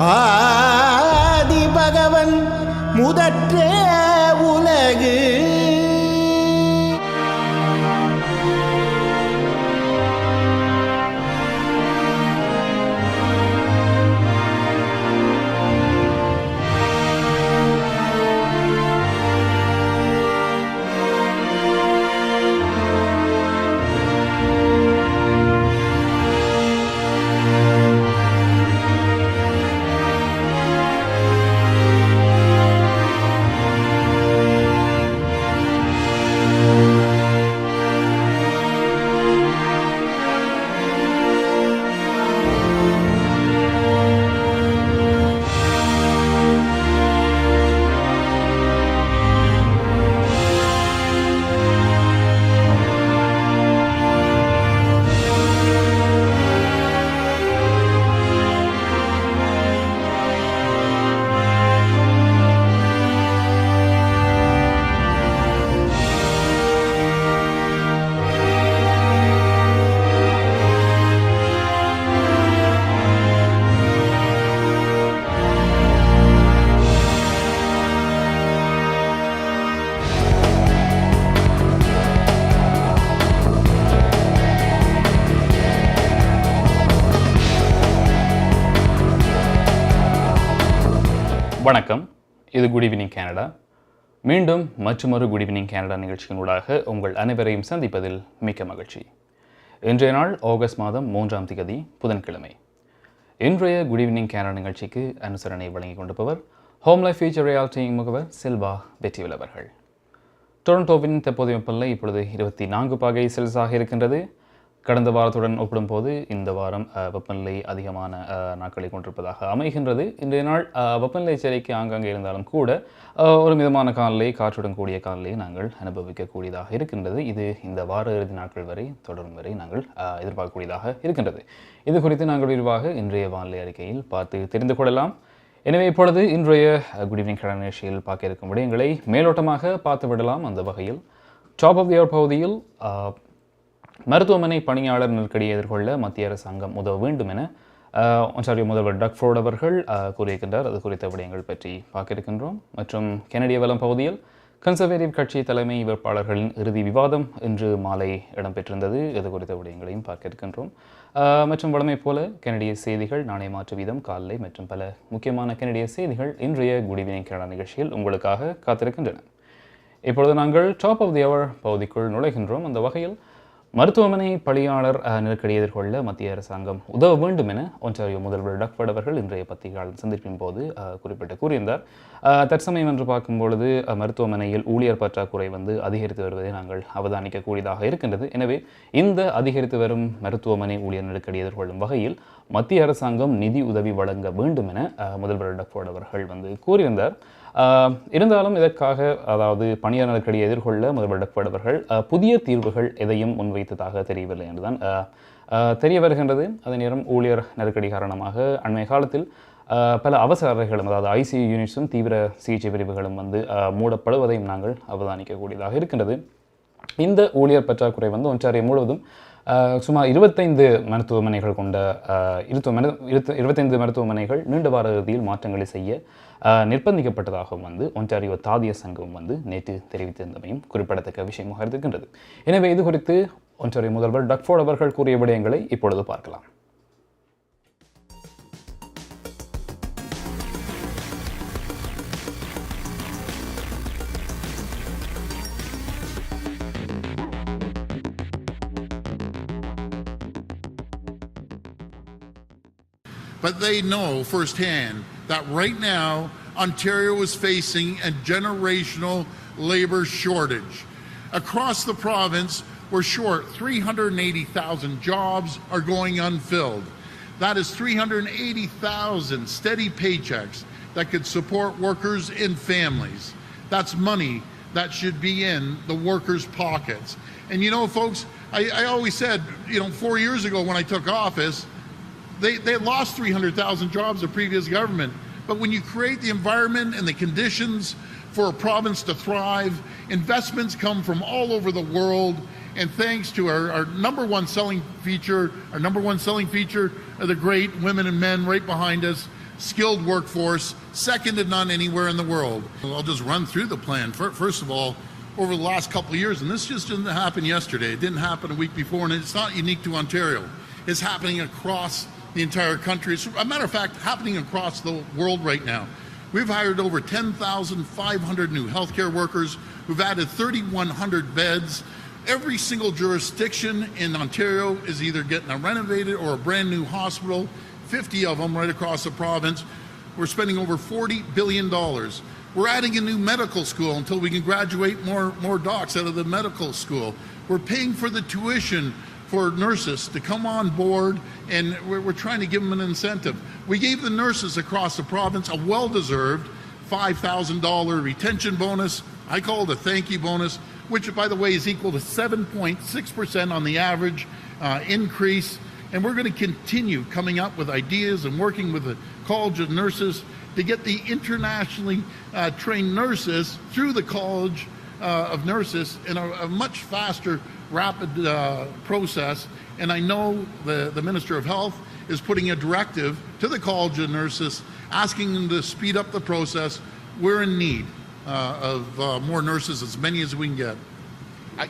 ஆதி பகவன் முதற்றே உலகு வணக்கம். இது குட் ஈவினிங் கனடா. மீண்டும் மற்றொரு குட் ஈவினிங் கனடா நிகழ்ச்சியினூடாக உங்கள் அனைவரையும் சந்திப்பதில் மிக்க மகிழ்ச்சி. இன்றைய நாள் ஆகஸ்ட் மாதம் 3ஆம் தேதி புதன்கிழமை. இன்றைய குட் ஈவினிங் கனடா நிகழ்ச்சிக்கு அனுசரணை வழங்கிக் கொண்டிருப்பவர் ஹோம் லைஃப் ஃபியூச்சர் ரியாலிட்டி முகவர் செல்வா வெற்றிவேல் அவர்கள். டொரண்டோவின் தற்போதைய வெப்பநிலை இப்பொழுது 24 பாகை செல்சியஸாக இருக்கின்றது. கடந்த வாரத்துடன் ஒப்பிடும்போது இந்த வாரம் வெப்பநிலை அதிகமான நாட்களை கொண்டிருப்பதாக அமைகின்றது. இன்றைய நாள் வெப்பநிலை எச்சரிக்கை ஆங்காங்கே இருந்தாலும் கூட ஒரு மிதமான காலநிலை, காற்றுடன் கூடிய காலநிலையை நாங்கள் அனுபவிக்கக்கூடியதாக இருக்கின்றது. இது இந்த வார இறுதி நாட்கள் வரை தொடரும் வரை நாங்கள் எதிர்பார்க்கக்கூடியதாக இருக்கின்றது. இது குறித்து நாங்கள் விரிவாக இன்றைய வானிலை அறிக்கையில் பார்த்து தெரிந்து கொள்ளலாம். எனவே இப்பொழுது இன்றைய குட் ஈவினிங் கனடா நிகழ்ச்சியில் பார்க்க இருக்கும் விடயங்களை மேலோட்டமாக பார்த்து விடலாம். அந்த வகையில் டாப் ஆஃப் தி ஹவர் பகுதியில் மருத்துவமனை பணியாளர் நெருக்கடியை எதிர்கொள்ள மத்திய அரசாங்கம் உதவ வேண்டும் என ஒன்டாரியோ முதல்வர் டக் ஃபோர்ட் அவர்கள் கூறியிருக்கின்றார். அது குறித்த விடயங்கள் பற்றி பார்க்க இருக்கின்றோம். மற்றும் கனடிய வலம் பகுதியில் கன்சர்வேட்டிவ் கட்சி தலைமை வேட்பாளர்களின் இறுதி விவாதம் இன்று மாலை இடம்பெற்றிருந்தது. இது குறித்த விடயங்களையும் பார்க்க இருக்கின்றோம். மற்றும் வழமை போல கனடிய செய்திகள், நாணய மாற்று வீதம், காலை மற்றும் பல முக்கியமான கனடிய செய்திகள் இன்றைய குட் ஈவினிங் கனடா நிகழ்ச்சியில் உங்களுக்காக காத்திருக்கின்றன. இப்பொழுது நாங்கள் டாப் ஆஃப் தி ஹவர் பகுதிக்குள் நுழைகின்றோம். அந்த வகையில் மருத்துவமனை பணியாளர் நெருக்கடியை எதிர்கொள்ள மத்திய அரசாங்கம் உதவ வேண்டும் என ஒன்டாரியோ முதல்வர் டக் ஃபோர்ட் அவர்கள் இன்றைய பத்திரிகையாளர் சந்திப்பின் போது கூறியிருந்தார். தற்சமயம் என்று பார்க்கும்பொழுது மருத்துவமனையில் ஊழியர் பற்றாக்குறை அதிகரித்து வருவதை நாங்கள் அவதானிக்கக்கூடியதாக இருக்கின்றது. எனவே இந்த அதிகரித்து வரும் மருத்துவமனை ஊழியர் நெருக்கடியை எதிர்கொள்ளும் வகையில் மத்திய அரசாங்கம் நிதி உதவி வழங்க வேண்டும் என முதல்வர் டக் ஃபோர்ட் அவர்கள் கூறியிருந்தார். இருந்தாலும் இதற்காக, அதாவது பணியாளர் நெருக்கடியை எதிர்கொள்ள முதல்வர் டக் ஃபோர்ட் அவர்கள் புதிய தீர்வுகள் எதையும் முன்வைத்ததாக தெரியவில்லை என்றுதான் தெரிய வருகின்றது. அதே நேரம் ஊழியர் நெருக்கடி காரணமாக அண்மைய காலத்தில் பல அவசர அறைகளும், அதாவது ஐசியூ யூனிட்ஸும் தீவிர சிகிச்சை பிரிவுகளும் மூடப்படுவதையும் நாங்கள் அவதானிக்கக்கூடியதாக இருக்கின்றது. இந்த ஊழியர் பற்றாக்குறை ஒன்டாரியோ முழுவதும் சுமார் 25 மருத்துவமனைகள் கொண்ட 25 மருத்துவமனைகள் நீண்ட வார இறுதியில் மாற்றங்களை செய்ய நிர்பந்திக்கப்பட்டதாகவும் ஒன்டாரியோ தாதிய சங்கம் நேற்று தெரிவித்திருந்தமையும் குறிப்பிடத்தக்க விஷயமாக இருக்கின்றது. எனவே இது குறித்து ஒன்டாரியோ முதல்வர் டக் ஃபோர்ட் அவர்கள் கூறிய விடயங்களை இப்பொழுது பார்க்கலாம். But they know firsthand that right now Ontario is facing a generational labor shortage. Across the province, we're short 380,000 jobs are going unfilled. That is 380,000 steady paychecks that could support workers and families. That's money that should be in the workers' pockets. And you know, folks, I always said, 4 years ago when I took office, They lost 300,000 jobs, the previous government. But when you create the environment and the conditions for a province to thrive, investments come from all over the world. And thanks to our number one selling feature are the great women and men right behind us, skilled workforce, second to none anywhere in the world. I'll just run through the plan. First of all, over the last couple of years, and this just didn't happen yesterday, it didn't happen a week before, and it's not unique to Ontario. It's happening across the entire country. It's, a matter of fact, happening across the world right now. We've hired over 10,500 new healthcare workers. We've added 3,100 beds. Every single jurisdiction in Ontario is either getting a renovated or a brand new hospital, 50 of them right across the province. We're spending over $40 billion. We're adding a new medical school until we can graduate more docs out of the medical school. We're paying for the tuition for nurses to come on board, and we're trying to give them an incentive. We gave the nurses across the province a well-deserved $5,000 retention bonus. I call it a thank you bonus, which, by the way, is equal to 7.6% on the average increase. And we're going to continue coming up with ideas and working with the College of Nurses to get the internationally trained nurses through the College of Nurses in a much faster, rapid process. And I know the Minister of Health is putting a directive to the College of Nurses asking them to speed up the process. We're in need of more nurses, as many as we can get.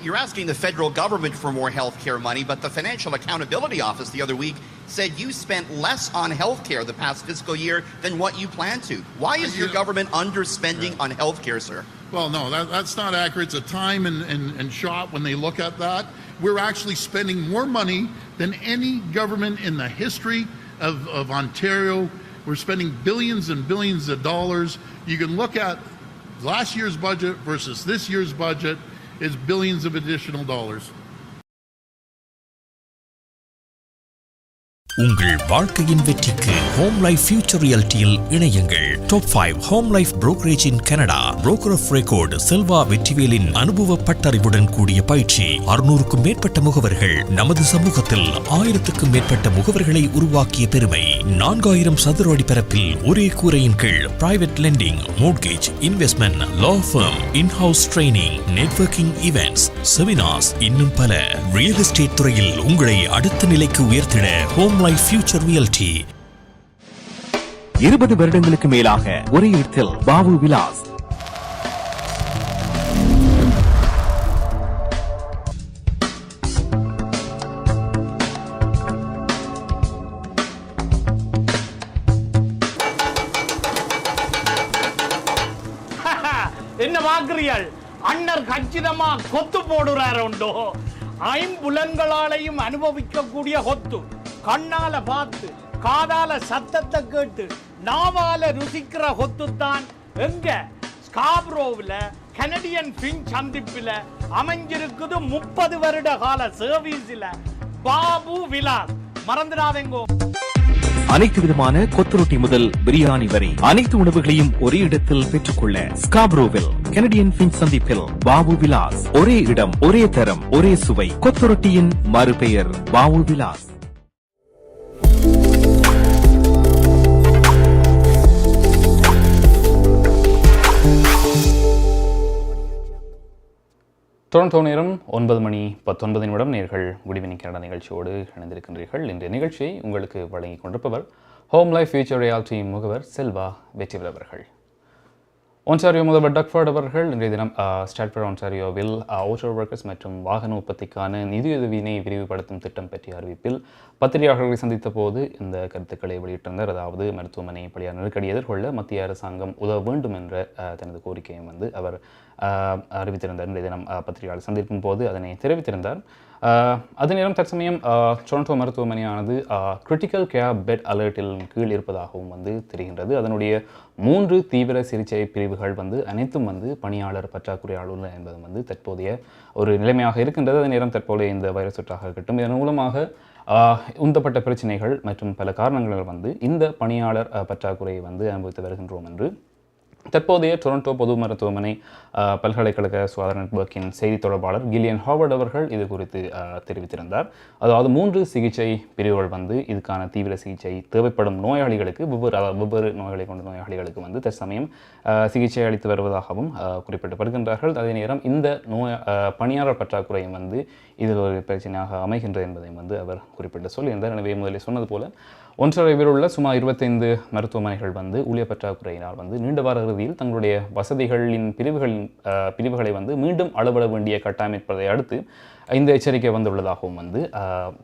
You're asking the federal government for more healthcare money, but the Financial Accountability Office the other week said you spent less on healthcare the past fiscal year than what you planned to. Why is your government underspending on healthcare, sir? Well, no, that's not accurate. It's a time and shot when they look at that. We're actually spending more money than any government in the history of Ontario. We're spending billions and billions of dollars. You can look at last year's budget versus this year's budget. Is billions of additional dollars. உங்கள் வாழ்க்கையின் வெற்றிக்கு home life future ரியாலிட்டியில் இணையுங்கள். Top 5 home life brokerage in Canada. Broker of record Selva வெற்றிவேலின் அனுபவ பட்டறிவுடன் கூடிய பயிற்சி. 600க்கும் மேற்பட்ட முகவர்கள் நமது சமூகத்தில் 1000க்கும் மேற்பட்ட முகவர்களை உருவாக்கிய பெருமை. 4000 சதுர அடி பரப்பில் ஒரே கூரையின் கீழ் private lending, mortgage, investment, law firm, in house training, networking events, seminars, இன்னும் பல. ரியல் எஸ்டேட் துறையில் உங்களை அடுத்த நிலைக்கு உயர்த்திட ஹோம் லைஃப் ஃபியூச்சர் ரியாலிட்டி. 20 வருடங்களுக்கு மேலாக ஒரே இடத்தில் பாபு விலாஸ். என்ன வாக்குறியால் அண்ணர் கச்சிதமா கொத்து போடுறாரு உண்டோ. ஐம்புலன்களாலையும் அனுபவிக்கக்கூடிய கொத்து. கண்ணால பார்த்து, காதால சத்தத்தை கேட்டு, நாவால ருசிக்கிற கொத்துத்தான் எங்க ஸ்காப்ரோவில் கனடியன் பின் சந்திப்பில் அமைஞ்சிருக்குது. 30 வருட கால சர்வீஸ்ல பாபு விலாஸ். மறந்துடாதேங்கோ. அனைத்து விதமான கொத்துரொட்டி முதல் பிரியாணி வரை அனைத்து உணவுகளையும் ஒரே இடத்தில் பெற்றுக்கொள்ள ஸ்காப்ரோவில் கனடியன் பின் சந்திப்பில் பாபு விலாஸ். ஒரே இடம், ஒரே தரம், ஒரே சுவை. கொத்துரொட்டியின் மறுபெயர் பாபு விலாஸ். டொரண்டோ நேரம் 9:19 நேர்கள் குட் ஈவினிங் கனடா நிகழ்ச்சியோடு இணைந்திருக்கின்றீர்கள். இன்றைய நிகழ்ச்சியை உங்களுக்கு வழங்கிக் கொண்டிருப்பவர் ஹோம் லைஃப் ஃபியூச்சர் ரியாலிட்டி முகவர் செல்வா வெற்றிவேல் அவர்கள். ஒன்டாரியோ முதல்வர் டக்ஃபோர்ட் அவர்கள் இன்றைய தினம் ஸ்டாட்ஃபோர்ட் ஒன்டாரியோவில் ஆட்டோ ஒர்க்கர்ஸ் மற்றும் வாகன உற்பத்திக்கான நிதியுதவியினை விரிவுபடுத்தும் திட்டம் பற்றிய அறிவிப்பில் பத்திரிகையாளர்களை சந்தித்த போது இந்த கருத்துக்களை வெளியிட்டிருந்தார். அதாவது மருத்துவமனை பணியாளர் நெருக்கடி எதிர்கொள்ள மத்திய அரசாங்கம் உதவ வேண்டும் என்ற தனது கோரிக்கையை அவர் அறிவித்திருந்தார். இன்றைய தினம் பத்திரிகையாளர் சந்திக்கும் போது அதனை தெரிவித்திருந்தார். அதே நேரம் தற்சமயம் டொரண்டோ மருத்துவமனையானது கிரிட்டிக்கல் கேர் பெட் அலர்ட்டில் கீழ் இருப்பதாகவும் தெரிகின்றது. அதனுடைய 3 தீவிர சிகிச்சை பிரிவுகள் அனைத்தும் பணியாளர் பற்றாக்குறையால் உள்ள என்பது தற்போதைய ஒரு நிலைமையாக இருக்கின்றது. அதே நேரம் தற்போதைய இந்த வைரஸ் தொற்றாக இருக்கட்டும், இதன் மூலமாக உந்தப்பட்ட பிரச்சனைகள் மற்றும் பல காரணங்கள் இந்த பணியாளர் பற்றாக்குறையை அனுபவித்து வருகின்றோம் என்று தற்போதைய டொரண்டோ பொது மருத்துவமனை பல்கலைக்கழக சுகாதார நெட்வொர்க்கின் செய்தி தொடர்பாளர் கில்லியன் ஹாவர்ட் அவர்கள் இது குறித்து தெரிவித்திருந்தார். அதாவது 3 சிகிச்சை பிரிவுகள் வந்து இதுக்கான தீவிர சிகிச்சை தேவைப்படும் நோயாளிகளுக்கு வெவ்வேறு நோய்களை கொண்ட நோயாளிகளுக்கு வந்து தற்சமயம் சிகிச்சை அளித்து வருவதாகவும் குறிப்பிடப்படுகின்றார்கள். அதே நேரம் இந்த பணியாளர் பற்றாக்குறையும் வந்து இதில் ஒரு பிரச்சனையாக அமைகின்றது என்பதையும் வந்து அவர் குறிப்பிட்டு சொல்லியிருந்தார். எனவே முதலில் சொன்னது போல ஒன்றரைவில் உள்ள சுமார் 25 மருத்துவமனைகள் வந்து ஊழியர் பற்றாக்குறையினால் வந்து நீண்ட வார இறுதியில் தங்களுடைய வசதிகளின் பிரிவுகளை வந்து மீண்டும் அளவிட வேண்டிய கட்டமைப்பதை அடுத்து இந்த எச்சரிக்கை வந்துள்ளதாகவும் வந்து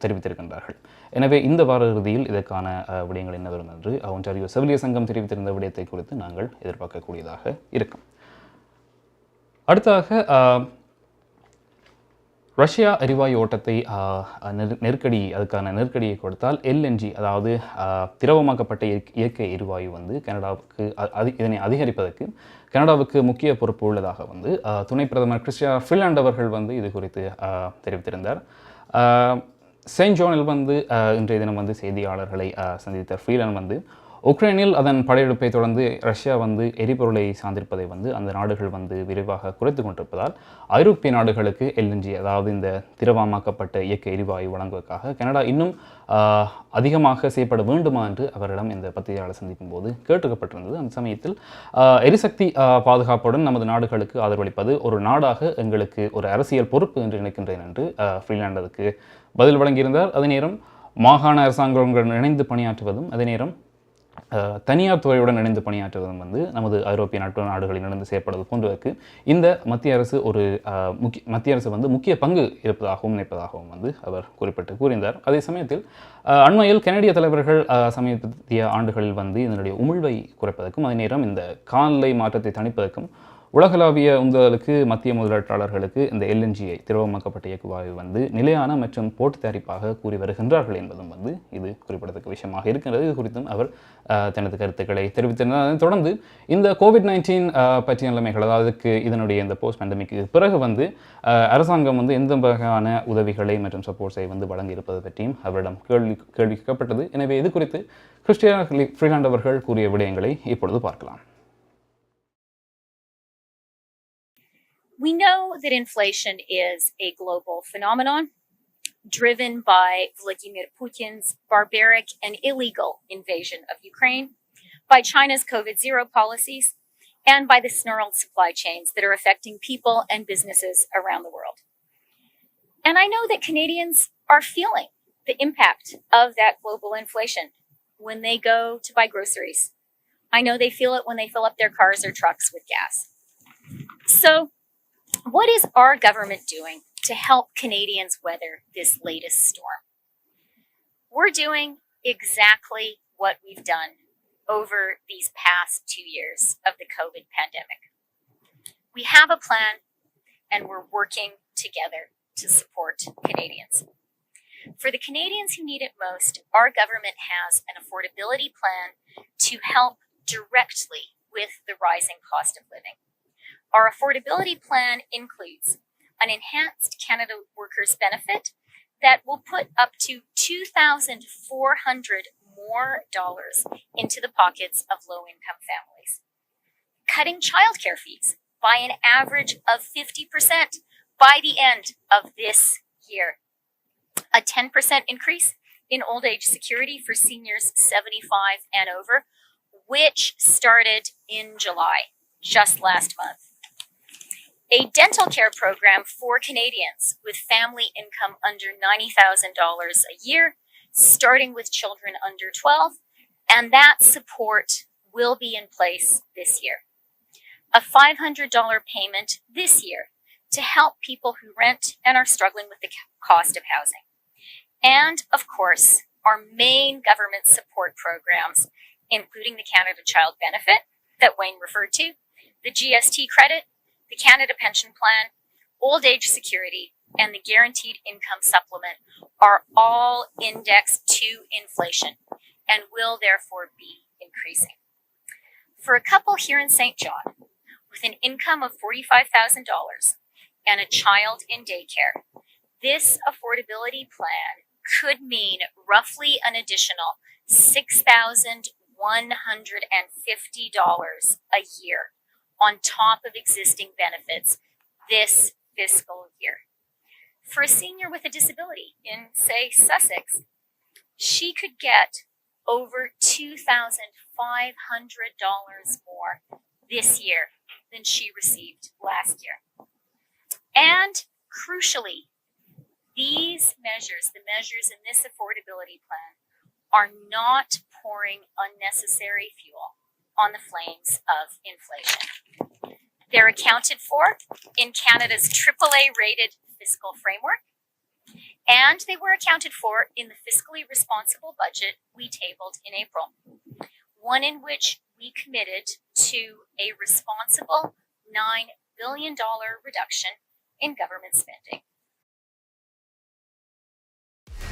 தெரிவித்திருக்கின்றார்கள். எனவே இந்த வார இறுதியில் இதற்கான விடயங்கள் என்ன வரும் என்று ஒன்றாரியோ செவிலியர் சங்கம் தெரிவித்திருந்த விடயத்தை குறித்து நாங்கள் எதிர்பார்க்கக்கூடியதாக இருக்கும். அடுத்ததாக ரஷ்யா எரிவாயு ஓட்டத்தை அதுக்கான நெருக்கடியை கொடுத்தால் எல்என்ஜி, அதாவது திரவமாக்கப்பட்ட இயற்கை எரிவாயு வந்து கனடாவுக்கு இதனை அதிகரிப்பதற்கு கனடாவுக்கு முக்கிய பொறுப்பு உள்ளதாக வந்து துணை பிரதமர் கிறிஸ்டியா ஃப்ரீலாண்ட் அவர்கள் வந்து இது குறித்து தெரிவித்திருந்தார். செயின்ட் ஜோனில் வந்து இன்றைய தினம் வந்து செய்தியாளர்களை சந்தித்த ஃப்ரீலாண்ட் வந்து உக்ரைனில் அதன் படையெடுப்பை தொடர்ந்து ரஷ்யா வந்து எரிபொருளை சார்ந்திருப்பதை வந்து அந்த நாடுகள் வந்து விரைவாக குறைத்து கொண்டிருப்பதால் ஐரோப்பிய நாடுகளுக்கு எல்என்ஜி, அதாவது இந்த திரவமாக்கப்பட்ட இயற்கை எரிவாயு வழங்குவதற்காக கனடா இன்னும் அதிகமாக செய்யப்பட வேண்டுமா என்று அவரிடம் இந்த பத்திரிகையாளர் சந்திக்கும் போது கேட்டுக்கப்பட்டிருந்தது. அந்த சமயத்தில் எரிசக்தி பாதுகாப்புடன் நமது நாடுகளுக்கு ஆதரவளிப்பது ஒரு நாடாக எங்களுக்கு ஒரு அரசியல் பொறுப்பு என்று நினைக்கின்றேன் என்று ஃப்ரீலாண்ட் அதுக்கு பதில் வழங்கியிருந்தார். அதே நேரம் மாகாண அரசாங்கங்களுடன் இணைந்து பணியாற்றுவதும் அதே நேரம் தனியார் துறையுடன் இணைந்து பணியாற்றுவதும் வந்து நமது ஐரோப்பிய நாடுகளில் இணைந்து செயற்படுவது போன்றதற்கு இந்த மத்திய அரசு வந்து முக்கிய பங்கு இருப்பதாகவும் நினைப்பதாகவும் வந்து அவர் கூறியிருந்தார். அதே சமயத்தில் அண்மையில் கனடிய தலைவர்கள் சமீபத்திய ஆண்டுகளில் வந்து இதனுடைய உமிழ்வை குறைப்பதற்கும் அதே நேரம் இந்த காலநிலை மாற்றத்தை தணிப்பதற்கும் உலகளாவிய உந்துதலுக்கு மத்திய முதலீட்டாளர்களுக்கு இந்த எல்என்ஜியை திரவமாக்கப்பட்ட இயக்குவாயு வந்து நிலையான மற்றும் போட்டு தயாரிப்பாக கூறி வருகின்றார்கள் என்பதும் வந்து இது குறிப்பிடத்தக்க விஷயமாக இருக்கின்றது. இது குறித்தும் அவர் தனது கருத்துக்களை தெரிவித்திருந்தார். அதைத் தொடர்ந்து இந்த கோவிட்-19 பற்றிய நிலைமைகள், அதாவது இதனுடைய இந்த போஸ்ட் பேண்டமிக்கு பிறகு வந்து அரசாங்கம் வந்து எந்த வகையான உதவிகளை மற்றும் சப்போர்ட்ஸை வந்து வழங்கியிருப்பது பற்றியும் அவரிடம் கேள்வி கேட்கப்பட்டது. எனவே இது குறித்து கிறிஸ்டியா ஃப்ரீலாண்ட் அவர்கள் கூறிய விடயங்களை இப்பொழுது பார்க்கலாம். We know that inflation is a global phenomenon driven by Vladimir Putin's barbaric and illegal invasion of Ukraine, by China's COVID-0 policies, and by the snarled supply chains that are affecting people and businesses around the world. And I know that Canadians are feeling the impact of that global inflation when they go to buy groceries. I know they feel it when they fill up their cars or trucks with gas. So, what is our government doing to help Canadians weather this latest storm? We're doing exactly what we've done over these past 2 years of the COVID pandemic. We have a plan and we're working together to support Canadians. For the Canadians who need it most, our government has an affordability plan to help directly with the rising cost of living. Our affordability plan includes an enhanced Canada Workers Benefit that will put up to $2,400 more into the pockets of low-income families. Cutting childcare fees by an average of 50% by the end of this year. A 10% increase in old age security for seniors 75 and over, which started in July, just last month. A dental care program for Canadians with family income under $90,000 a year, starting with children under 12, and that support will be in place this year. A $500 payment this year to help people who rent and are struggling with the cost of housing. And, of course, our main government support programs, including the Canada Child Benefit that Wayne referred to, the GST credit, the Canada Pension Plan, Old Age Security, and the Guaranteed Income Supplement are all indexed to inflation and will therefore be increasing. For a couple here in St. John with an income of $45,000 and a child in daycare, this affordability plan could mean roughly an additional $6,100 $150 a year on top of existing benefits this fiscal year. For a senior with a disability in, say, Sussex, she could get over $2,500 more this year than she received last year. And crucially, these measures, the measures in this affordability plan, are not pouring unnecessary fuel on the flames of inflation. They're accounted for in Canada's AAA rated fiscal framework, and they were accounted for in the fiscally responsible budget we tabled in April, one in which we committed to a responsible $9 billion reduction in government spending.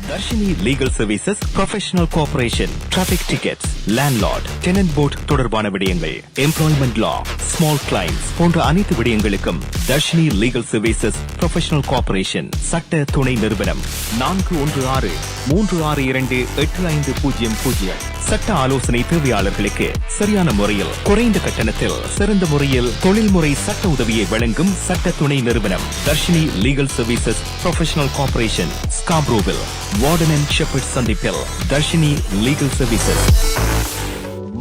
Darshini Legal Services Professional Cooperation, Traffic Tickets, Landlord, Tenant Board தொடர்பான விடயங்கள், Employment Law, Small Clients போன்ற அனைத்து விடயங்களுக்கும் Darshini Legal Services Professional Cooperation சட்ட துணை நிறுவனம் 4163628500. சட்ட ஆலோசனை தேவையாளர்களுக்கு சரியான முறையில் குறைந்த கட்டணத்தில் சிறந்த முறையில் தொழில்முறை சட்ட உதவியை வழங்கும் சட்ட துணை நிறுவனம் Dharshini legal services professional corporation, ஸ்காப்ரோவில், வார்டன் அண்ட் ஷெப்பர்ட் சந்திப்பில் தர்ஷினி லீகல் சர்வீசஸ்.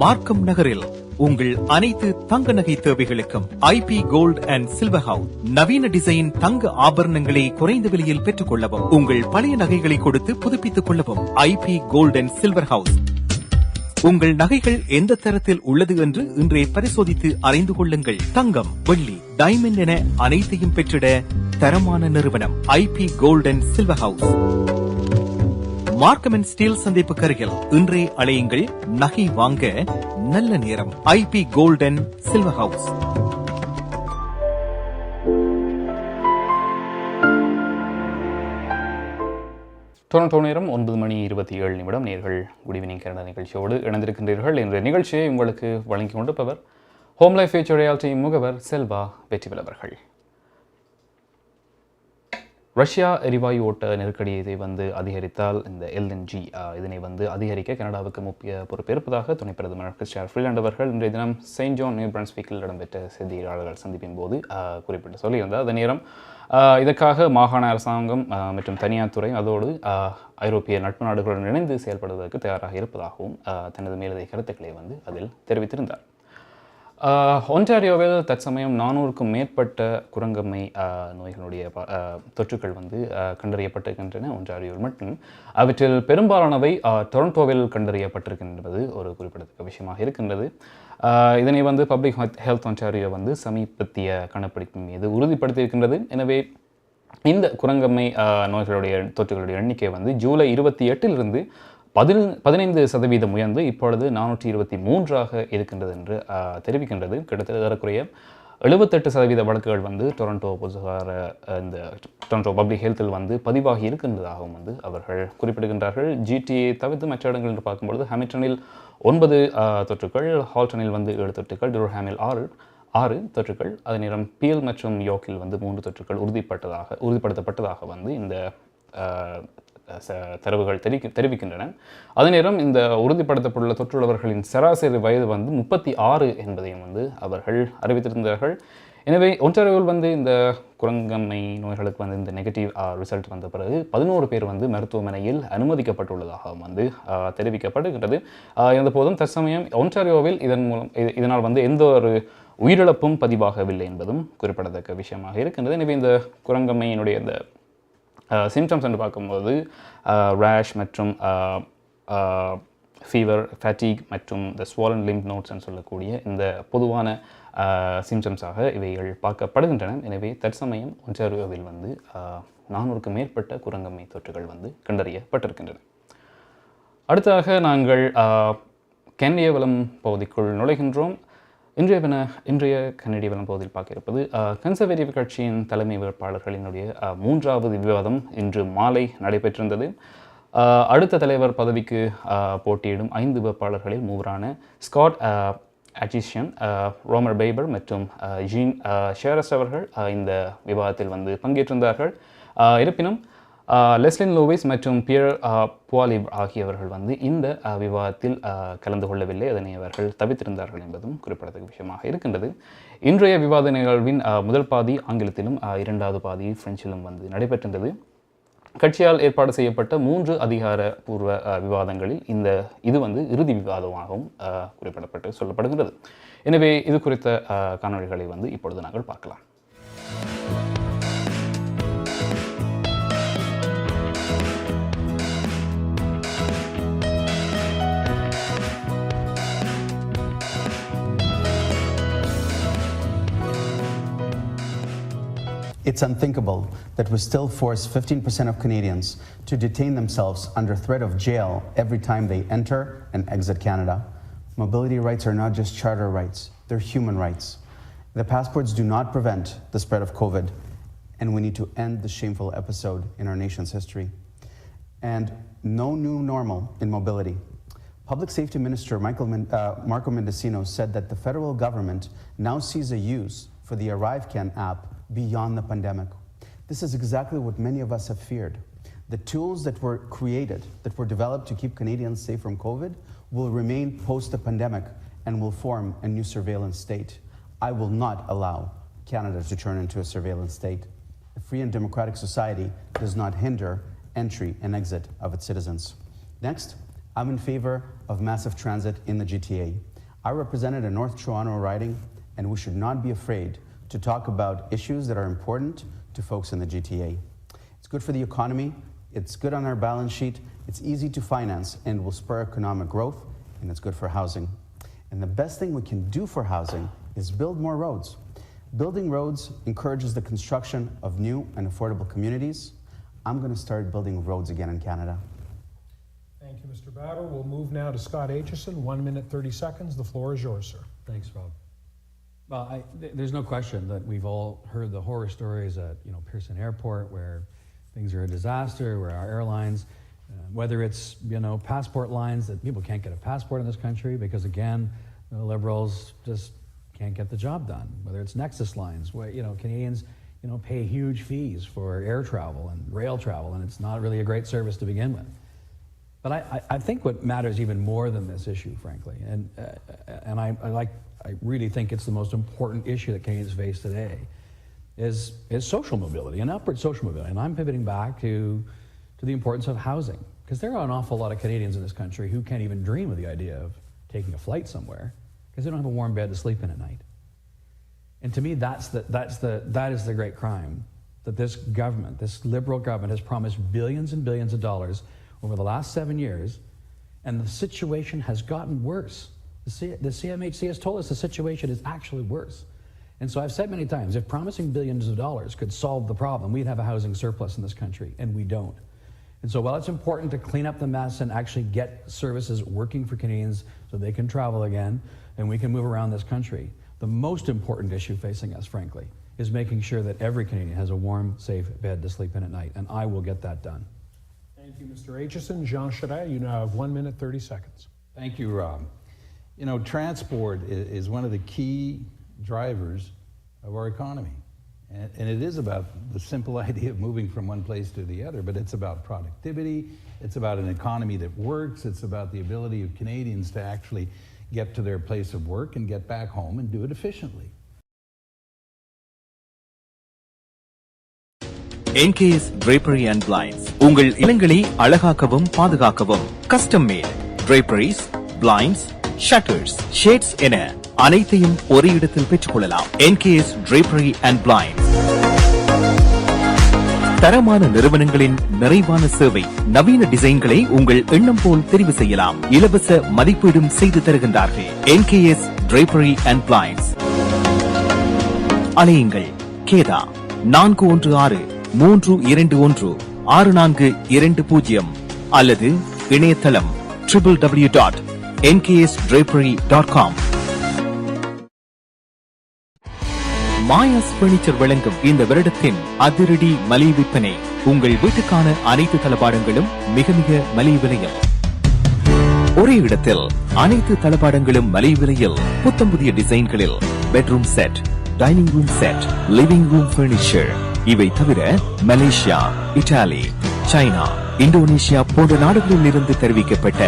மார்க்கம் நகரில் உங்கள் அனைத்து தங்க நகை தேவைகளுக்கும் IP gold and silver house நவீன டிசைன் தங்க ஆபரணங்களை குறைந்த விலையில் பெற்றுக் கொள்ளவும், உங்கள் பழைய நகைகளை கொடுத்து புதுப்பித்துக் கொள்ளவும் IP gold and silver house. உங்கள் நகைகள் எந்த தரத்தில் உள்ளது என்று இன்றே பரிசோதித்து அறிந்து கொள்ளுங்கள். தங்கம், வெள்ளி, டைமண்ட் என அனைத்தையும் பெற்றிட தரமான நிறுவனம் IP gold and silver house. Markham and Steeles சந்திப்பு கருகில் இன்றே அழையுங்கள். நகை வாங்க நல்ல நேரம். IP gold and silver house. Toronto நேரம் 9:27. நேர்கள் குட் ஈவினிங் கனடா நிகழ்ச்சியோடு இணைந்திருக்கின்றீர்கள். என்ற நிகழ்ச்சியை உங்களுக்கு வழங்கி கொண்டிருப்பவர் ஹோம் லைஃப் ஃபியூச்சர் ரியாலிட்டி முகவர் செல்வா வெற்றிவேல் அவர்கள். ரஷ்யா எரிவாயு ஓட்ட நெருக்கடி இதை அதிகரித்தால் இந்த எல்என்ஜி இதனை அதிகரிக்க கனடாவுக்கு முக்கிய பொறுப்பேற்பதாக துணை பிரதமர் கிறிஸ்டியன் ஃப்ரீலாண்ட் அவர்கள் இன்றைய தினம் செயின்ட் ஜான் நியூ பிரன்ஸ்விக்கில் இடம்பெற்ற செய்தியாளர்கள் சந்திப்பின் போது குறிப்பிட்டு சொல்லியிருந்தார். அதே நேரம் இதற்காக மாகாண அரசாங்கம் மற்றும் தனியார் துறை அதோடு ஐரோப்பிய நட்பு நாடுகளுடன் இணைந்து செயல்படுவதற்கு தயாராக இருப்பதாகவும் தனது மேலதிக கருத்துக்களை அதில் தெரிவித்திருந்தார். ஒன்டாரியோவில் தற்சமயம் 400க்கும் மேற்பட்ட குரங்கம்மை நோய்களுடைய தொற்றுக்கள் கண்டறியப்பட்டிருக்கின்றன. ஒன்டாரியோவில் மட்டும் அவற்றில் பெரும்பாலானவை டொரண்டோவில் கண்டறியப்பட்டிருக்கின்றது ஒரு குறிப்பிடத்தக்க விஷயமாக இருக்கின்றது. இதனை பப்ளிக் ஹெல்த் ஒன்டாரியோ சமீபத்திய கணக்கெடுப்பின் மீது உறுதிப்படுத்தியிருக்கின்றது. எனவே இந்த குரங்கம்மை நோய்களுடைய தொற்றுகளுடைய எண்ணிக்கை ஜூலை 28 15% உயர்ந்து இப்பொழுது 423 இருக்கின்றது என்று தெரிவிக்கின்றது. கிட்டத்தட்ட ஏறக்குறைய 78% வழக்குகள் டொரண்டோ பொதுசுகார இந்த டொரண்டோ பப்ளிக் ஹெல்த்தில் பதிவாகி இருக்கின்றதாகவும் அவர்கள் குறிப்பிடுகின்றார்கள். ஜிடிஏ தவிர்த்து மற்ற இடங்கள் என்று பார்க்கும்பொழுது ஹாமில்டனில் 9 தொற்றுக்கள், ஹால்டனில் 7 தொற்றுக்கள், டூர்ஹாமில் 6 தொற்றுக்கள், அதே நேரம் பீல் மற்றும் யோக்கில் 3 தொற்றுக்கள் உறுதிப்படுத்தப்பட்டதாக இந்த தரவுகள் தெரிவிக்கின்றன. அதே நேரம் இந்த உறுதிப்படுத்தப்பட்டுள்ள தொற்றுள்ளவர்களின் சராசரி வயது 36 என்பதையும் அவர்கள் அறிவித்திருந்தார்கள். எனவே ஒன்டாரியோவில் இந்த குரங்கம்மை நோய்களுக்கு இந்த நெகட்டிவ் ரிசல்ட் வந்த பிறகு 11 பேர் மருத்துவமனையில் அனுமதிக்கப்பட்டுள்ளதாக தெரிவிக்கப்படுகிறது. இருந்த போதும் தற்சமயம் ஒன்டாரியோவில் இதனால் எந்த ஒரு உயிரிழப்பும் பதிவாகவில்லை என்பதும் குறிப்பிடத்தக்க விஷயமாக இருக்கின்றது. எனவே இந்த குரங்கம்மையினுடைய இந்த சிம்டம்ஸ் என்று பார்க்கும்போது ரேஷ் மற்றும் ஃபீவர், ஃபேட்டிக் மற்றும் இந்த ஸ்வாலன் லிம்ப் நோட்ஸ் என்று சொல்லக்கூடிய இந்த பொதுவான சிம்டம்ஸாக இவைகள் பார்க்கப்படுகின்றன. எனவே தற்சமயம் ஒன்டாரியோவில் 400க்கும் மேற்பட்ட குரங்கம்மை தொற்றுகள் கண்டறியப்பட்டிருக்கின்றன. அடுத்ததாக நாங்கள் கனடிய வளம் பகுதிக்குள் நுழைகின்றோம். இன்றைய கனடிய வளம் பகுதியில் பார்க்க இருப்பது கன்சர்வேட்டிவ் கட்சியின் தலைமை வேட்பாளர்களினுடைய 3வது விவாதம் இன்று மாலை நடைபெற்றிருந்தது. அடுத்த தலைவர் பதவிக்கு போட்டியிடும் 5 வேட்பாளர்களில் 3 ஸ்காட் அட்சிஷன், ரோமர் பெய்பர் மற்றும் ஜீன் ஷேரஸ் அவர்கள் இந்த விவாதத்தில் பங்கேற்றிருந்தார்கள். இருப்பினும் லெஸ்லின் லூவிஸ் மற்றும் பியர் புவாலிவ் ஆகியவர்கள் இந்த விவாதத்தில் கலந்து கொள்ளவில்லை. அதனை அவர்கள் தவிர்த்திருந்தார்கள் என்பதும் குறிப்பிடத்தக்க விஷயமாக இருக்கின்றது. இன்றைய விவாத நிகழ்வின் முதல் பாதி ஆங்கிலத்திலும் இரண்டாவது பாதி பிரெஞ்சிலும் நடைபெற்றிருந்தது. கட்சியால் ஏற்பாடு செய்யப்பட்ட 3 அதிகாரப்பூர்வ விவாதங்களில் இது இறுதி விவாதமாகவும் குறிப்பிடப்பட்டு சொல்லப்படுகிறது. எனவே இது குறித்த காணொளிகளை இப்பொழுது நாங்கள் பார்க்கலாம். It's unthinkable that we still force 15% of Canadians to detain themselves under threat of jail every time they enter and exit Canada. Mobility rights are not just charter rights, they're human rights. The passports do not prevent the spread of COVID, and we need to end the shameful episode in our nation's history. And no new normal in mobility. Public Safety Minister Marco Mendicino said that the federal government now sees a use for the ArriveCan app beyond the pandemic. This is exactly what many of us have feared. The tools that were created, that were developed to keep Canadians safe from COVID, will remain post the pandemic and will form a new surveillance state. I will not allow Canada to turn into a surveillance state. A free and democratic society does not hinder entry and exit of its citizens. Next, I'm in favor of massive transit in the GTA. I represented a North Toronto riding, and we should not be afraid to talk about issues that are important to folks in the GTA. It's good for the economy, it's good on our balance sheet, it's easy to finance and will spur economic growth, and it's good for housing. And the best thing we can do for housing is build more roads. Building roads encourages the construction of new and affordable communities. I'm going to start building roads again in Canada. Thank you, Mr. Batter. We'll move now to Scott Aitchison. 1 minute, 30 seconds. The floor is yours, sir. Thanks, Rob. Well, there's no question that we've all heard the horror stories at Pearson Airport, where things are a disaster, where our airlines, whether it's passport lines that people can't get a passport in this country because again the Liberals just can't get the job done. Whether it's Nexus lines, where Canadians pay huge fees for air travel and rail travel, and it's not really a great service to begin with. But I think what matters even more than this issue, frankly, and I really think it's the most important issue that Canadians face today, is social mobility and upward social mobility. And I'm pivoting back to the importance of housing, because there are an awful lot of Canadians in this country who can't even dream of the idea of taking a flight somewhere because they don't have a warm bed to sleep in at night. And to me, that is the great crime that this government, this Liberal government, has promised billions and billions of dollars over the last 7 years, and the situation has gotten worse. The CMHC has told us the situation is actually worse. And so I've said many times, if promising billions of dollars could solve the problem, we'd have a housing surplus in this country, and we don't. And so while it's important to clean up the mess and actually get services working for Canadians so they can travel again and we can move around this country, the most important issue facing us, frankly, is making sure that every Canadian has a warm, safe bed to sleep in at night, and I will get that done. Thank you, Mr. Aitchison. Jean Charest, you now have 1 minute, 30 seconds. Thank you, Rob. Transport is one of the key drivers of our economy. And it is about the simple idea of moving from one place to the other, but it's about productivity, it's about an economy that works, it's about the ability of Canadians to actually get to their place of work and get back home and do it efficiently. NKS Drapery and Blinds. உங்கள் இல்லங்களை அழகாக்கவும் பாதுகாக்கவும் custom mat draperies, blinds, shutters, shades என அனைத்தையும் ஒரே இடத்தில் பெற்றுக்கொள்ளலாம். NKS Drapery and Blinds. தரமான நிறுவனங்களின் நிறைவான சேவை, நவீன டிசைன்களை உங்கள் எண்ணம் போல் தெரிவு செய்யலாம். இலவச மதிப்பீடும் செய்து தருகின்றார்கள். NKS Drapery and Blinds. அலையுங்கள் கேதா 416-321-6420 அல்லது இணையதளம் www.nksdrapery.com. மாயாஸ் பர்னிச்சர் வழங்கும் இந்த வருடத்தின் அதிரடி மலிவு விற்பனை. உங்கள் வீட்டுக்கான அனைத்து தளபாடங்களும் மிக மிக மலிவு விலையில். ஒரே இடத்தில் அனைத்து தளபாடங்களும் மலிவு விலையில். புத்தம் புதிய டிசைன்களில் bedroom set, dining room set, living room furniture. இவை தவிர மலேசியா, இத்தாலி, சைனா, இந்தோனேஷியா போன்ற நாடுகளில் இருந்து தெரிவிக்கப்பட்ட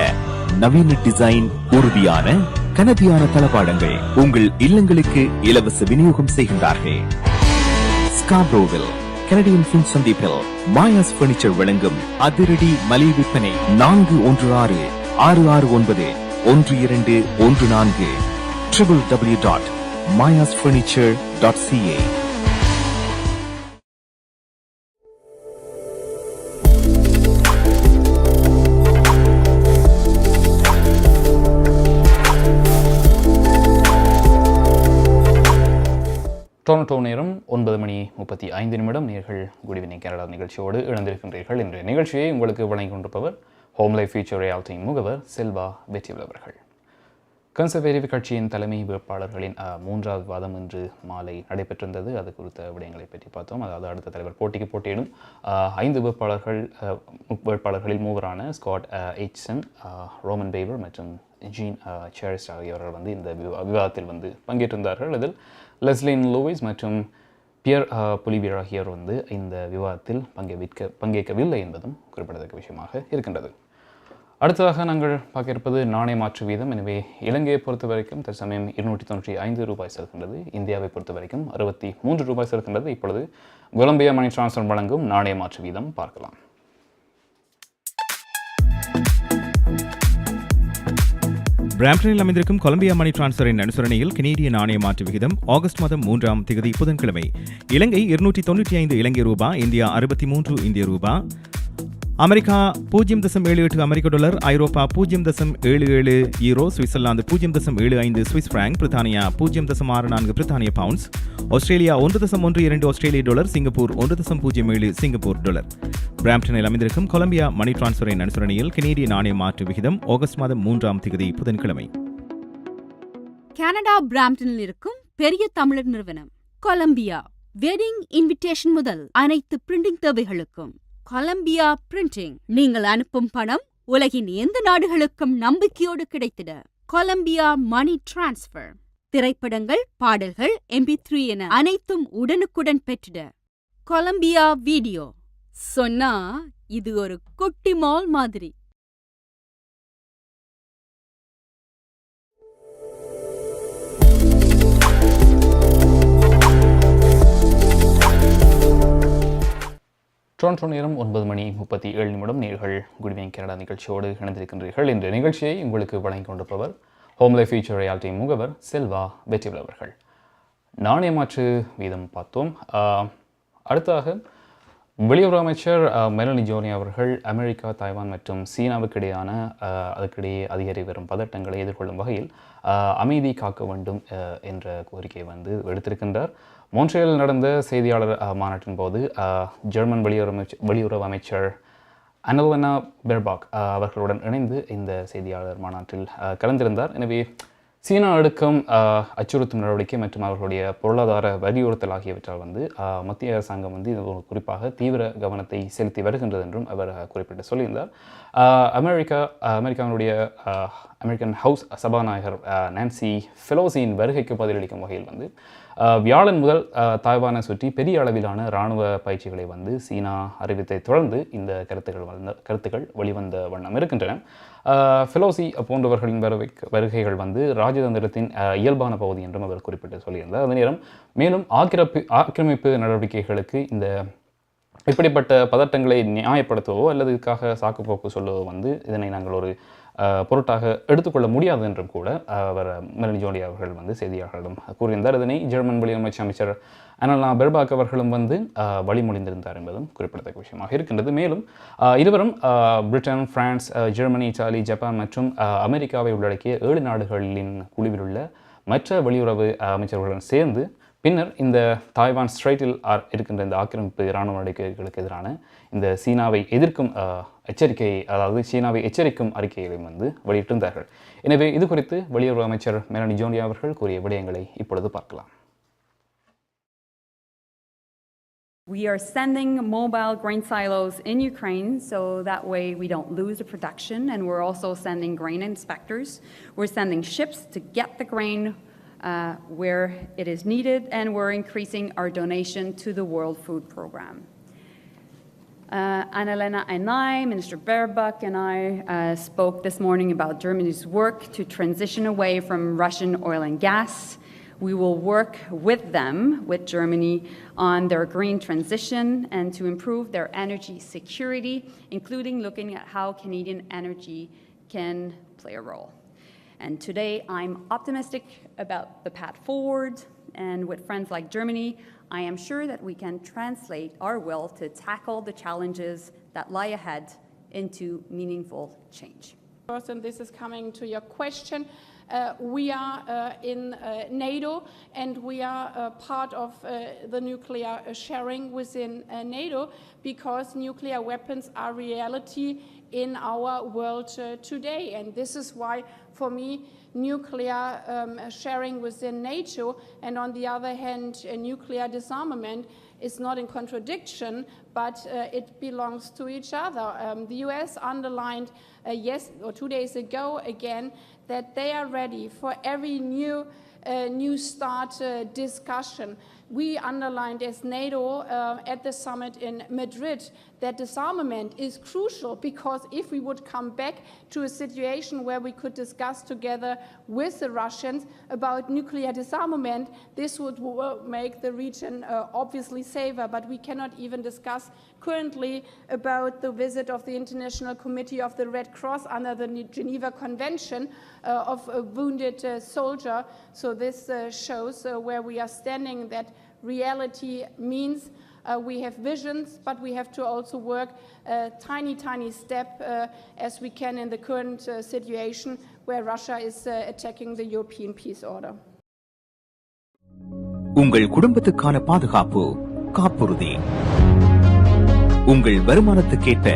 நவீன டிசைன், உறுதியான கனதியான தளபாடங்கள் உங்கள் இல்லங்களுக்கு இலவச விநியோகம் செய்கின்றார்கள். ஸ்காப்ரோவில் கனடியன் ஃபின்ச் சந்திப்பில் மாயாஸ் பர்னிச்சர் வழங்கும் அதிரடி மலிவு விற்பனை 416-669-1214 www.mayasfurniture.ca. டொரண்டோ நேரம் 9:35 நேர்கள் குட் ஈவினிங் கனடா நிகழ்ச்சியோடு இணைந்திருக்கின்றீர்கள். இன்றைய நிகழ்ச்சியை உங்களுக்கு வழங்கிக் கொண்டிருப்பவர் ஹோம் லைஃப் ஃபியூச்சர் ரியாலிட்டி முகவர் செல்வா வெற்றிவேல் அவர்கள். கன்சர்வேட்டிவ் கட்சியின் தலைமை வேட்பாளர்களின் 3வது வாதம் இன்று மாலை நடைபெற்றிருந்தது. அது குறித்த விடயங்களை பற்றி பார்த்தோம். அதாவது அடுத்த தலைவர் போட்டிக்கு போட்டியிடும் 5 வேட்பாளர்களில் 3 ஸ்காட் எய்ச்சன், ரோமன் பேவர் மற்றும் ஜீன் சேரிஸ் ஆகியோர்கள் வந்து இந்த விவாதத்தில் வந்து பங்கேற்றிருந்தார்கள். அதில் லெஸ்லின் லூயிஸ் மற்றும் பியர் புலிபியர் ஆகியோர் வந்து இந்த விவாதத்தில் பங்கேற்கவில்லை என்பதும் குறிப்பிடத்தக்க விஷயமாக இருக்கின்றது. அடுத்ததாக நாங்கள் பார்க்க இருப்பது நாணய மாற்று வீதம். எனவே இலங்கையை பொறுத்த வரைக்கும் தற்சமயம் 295 ரூபாய் செல்கின்றது. இந்தியாவை பொறுத்த வரைக்கும் 63 ரூபாய் செல்கின்றது. இப்பொழுது கொலம்பியா மணி டிரான்ஸ்ஃபர் வழங்கும் நாணய மாற்று வீதம் பார்க்கலாம். பிராம்ப்டனில் அமைந்திருக்கும் கொலம்பியா மணி டிரான்ஸ்ஃபரின் அனுசரணையில் கனேடிய நாணய மாற்று விகிதம் ஆகஸ்ட் மாதம் 3ஆம் தேதி புதன்கிழமை இலங்கை 295 இலங்கை ரூபாய், இந்தியா 63 இந்திய ரூபாய், அமெரிக்கா 0.78 அமெரிக்க டாலர், ஐரோப்பா 0.77 யூரோ, சுவிட்சர்லாந்து 0.75 சுவிஸ் பிராங்க், பிரித்தானியா 0.64 பிரித்தானிய பவுண்ட்ஸ், ஆஸ்திரேலியா 1.12 ஆஸ்திரேலிய டாலர், சிங்கப்பூர் 1.07 சிங்கப்பூர் டாலர். பிராம்ப்டனில் அமைந்திருக்கும் கொலம்பியா மணி டிரான்ஸ்ஃபரின் அனுசரணையில் கனேடிய நாணய மாற்று விகிதம் ஆகஸ்ட் மாதம் 3ஆம் தேதி புதன்கிழமை. கனடா பிராம்ப்டனில் இருக்கும் பெரிய தமிழர் நிறுவனம் கொலம்பியா வெட்டிங் இன்விடேஷன் முதல் அனைத்து பிரிண்டிங் தேவைகளுக்கும் கொலம்பியா பிரிண்டிங். நீங்கள் அனுப்பும் பணம் உலகின் எந்த நாடுகளுக்கும் நம்பிக்கையோடு கிடைத்திட கொலம்பியா மணி டிரான்ஸ்ஃபர். திரைப்படங்கள், பாடல்கள், MP3 என அனைத்தும் உடனுக்குடன் பெற்றிட கொலம்பியா வீடியோ. சொன்னா இது ஒரு குட்டி மால் மாதிரி. டொரண்டோ நேரம் 9:37 நேர்கள் குட் ஈவினிங் கனடா நிகழ்ச்சியோடு இணைந்திருக்கின்றீர்கள். இந்த நிகழ்ச்சியை உங்களுக்கு வழங்கிக் கொண்டிருப்பவர் ஹோம் லைஃப் ஃபியூச்சர் ரியாலிட்டி முகவர் செல்வா வெற்றிவேல் அவர்கள். நாணய மாற்று வீதம் பார்த்தோம். அடுத்ததாக வெளியுறவு அமைச்சர் மெலனி ஜோனி அவர்கள் அமெரிக்கா, தாய்வான் மற்றும் சீனாவுக்கிடையான அதுக்கிடையே அதிகரி வரும் பதட்டங்களை எதிர்கொள்ளும் வகையில் அமைதி காக்க வேண்டும் என்ற கோரிக்கையை வந்து எடுத்திருக்கின்றார். மோன்ட்ரியலில் நடந்த செய்தியாளர் மாநாட்டின் போது ஜெர்மன் வெளியுறவு அமைச்சர் அனல்வனா பெர்பாக் அவர்களுடன் இணைந்து இந்த செய்தியாளர் மாநாட்டில் கலந்திருந்தார். எனவே சீனா எடுக்கும் அச்சுறுத்தும் நடவடிக்கை மற்றும் அவர்களுடைய பொருளாதார வலியுறுத்தல் ஆகியவற்றால் வந்து மத்திய அரசாங்கம் வந்து இது குறிப்பாக தீவிர கவனத்தை செலுத்தி வருகின்றது என்றும் அவர் குறிப்பிட்டு சொல்லியிருந்தார். அமெரிக்காவினுடைய அமெரிக்கன் ஹவுஸ் சபாநாயகர் நான்சி பெலோசியின் வருகைக்கு பதிலளிக்கும் வகையில் வந்து வியாழன் முதல் தாய்வானை சுற்றி பெரிய அளவிலான இராணுவ பயிற்சிகளை வந்து சீனா அறிவித்தை தொடர்ந்து இந்த கருத்துக்கள் வெளிவந்த வண்ணம் இருக்கின்றன. பெலோசி போன்றவர்களின் வருகைகள் வந்து ராஜதந்திரத்தின் இயல்பான பகுதி என்றும் அவர் குறிப்பிட்டு சொல்லியிருந்தார். அதே நேரம் மேலும் ஆக்கிரமிப்பு நடவடிக்கைகளுக்கு இந்த இப்படிப்பட்ட பதட்டங்களை நியாயப்படுத்தவோ அல்லது இதுக்காக சாக்குப்போக்கு சொல்லவோ வந்து இதனை நாங்கள் ஒரு பொருட்டாக எடுத்துக்கொள்ள முடியாது என்றும் கூட அவர் மெலனி ஜோனி அவர்கள் வந்து செய்தியாளர்களிடம் கூறியிருந்தார். இதனை ஜெர்மன் வெளியுறவு அமைச்சர் அனல்வனா பெர்பாக் அவர்களும் வந்து வழிமொழிந்திருந்தார் என்பதும் குறிப்பிடத்தக்க விஷயமாக இருக்கின்றது. மேலும் இருவரும் Britain, France, Germany, Italy, Japan மற்றும் அமெரிக்காவை உள்ளடக்கிய 7 நாடுகளின் குழுவில் உள்ள மற்ற வெளியுறவு அமைச்சர்களுடன் சேர்ந்து பின்னர் இந்த தாய்வான் ஸ்ட்ரைட்டில் இருக்கின்ற இந்த ஆக்கிரமிப்பு இராணுவ நடவடிக்கைகளுக்கு எதிரான இந்த சீனாவை எதிர்க்கும் சீனாவை எச்சரிக்கும் அறிக்கைகளையும் வந்து வெளியிட்டிருந்தார்கள். எனவே இது குறித்து வெளியுறவு அமைச்சர் மெலனி ஜோனி அவர்கள் கூறிய விடயங்களை இப்பொழுது பார்க்கலாம். We are sending mobile grain silos in Ukraine so that way we don't lose the production, and we're also sending grain inspectors. We're sending ships to get the grain where it is needed, and we're increasing our donation to the World Food Programme. Annalena and I, Minister Baerbock and I spoke this morning about Germany's work to transition away from Russian oil and gas. We will work with them, with Germany, on their green transition and to improve their energy security, including looking at how Canadian energy can play a role. And today I'm optimistic about the path forward, and with friends like Germany, I am sure that we can translate our will to tackle the challenges that lie ahead into meaningful change. And this is coming to your question. We are in NATO, and we are part of the nuclear sharing within NATO, because nuclear weapons are reality in our world today. And this is why, for me, nuclear sharing within NATO and, on the other hand, nuclear disarmament is not in contradiction, but it belongs to each other. The US underlined 2 days ago again that they are ready for every new start discussion. We underlined as NATO at the summit in Madrid that disarmament is crucial, because if we would come back to a situation where we could discuss together with the Russians about nuclear disarmament, this would make the region obviously safer. But we cannot even discuss currently about the visit of the International Committee of the Red Cross under the Geneva Convention of a wounded soldier. So this shows where we are standing, that reality means we have visions, but we have to also work a tiny step as we can in the current situation where Russia is attacking the European peace order. உங்கள் குடும்பத்துக்கான பாதுகாப்பு காப்புறுதி. உங்கள் வருமானத்துக்கேற்ப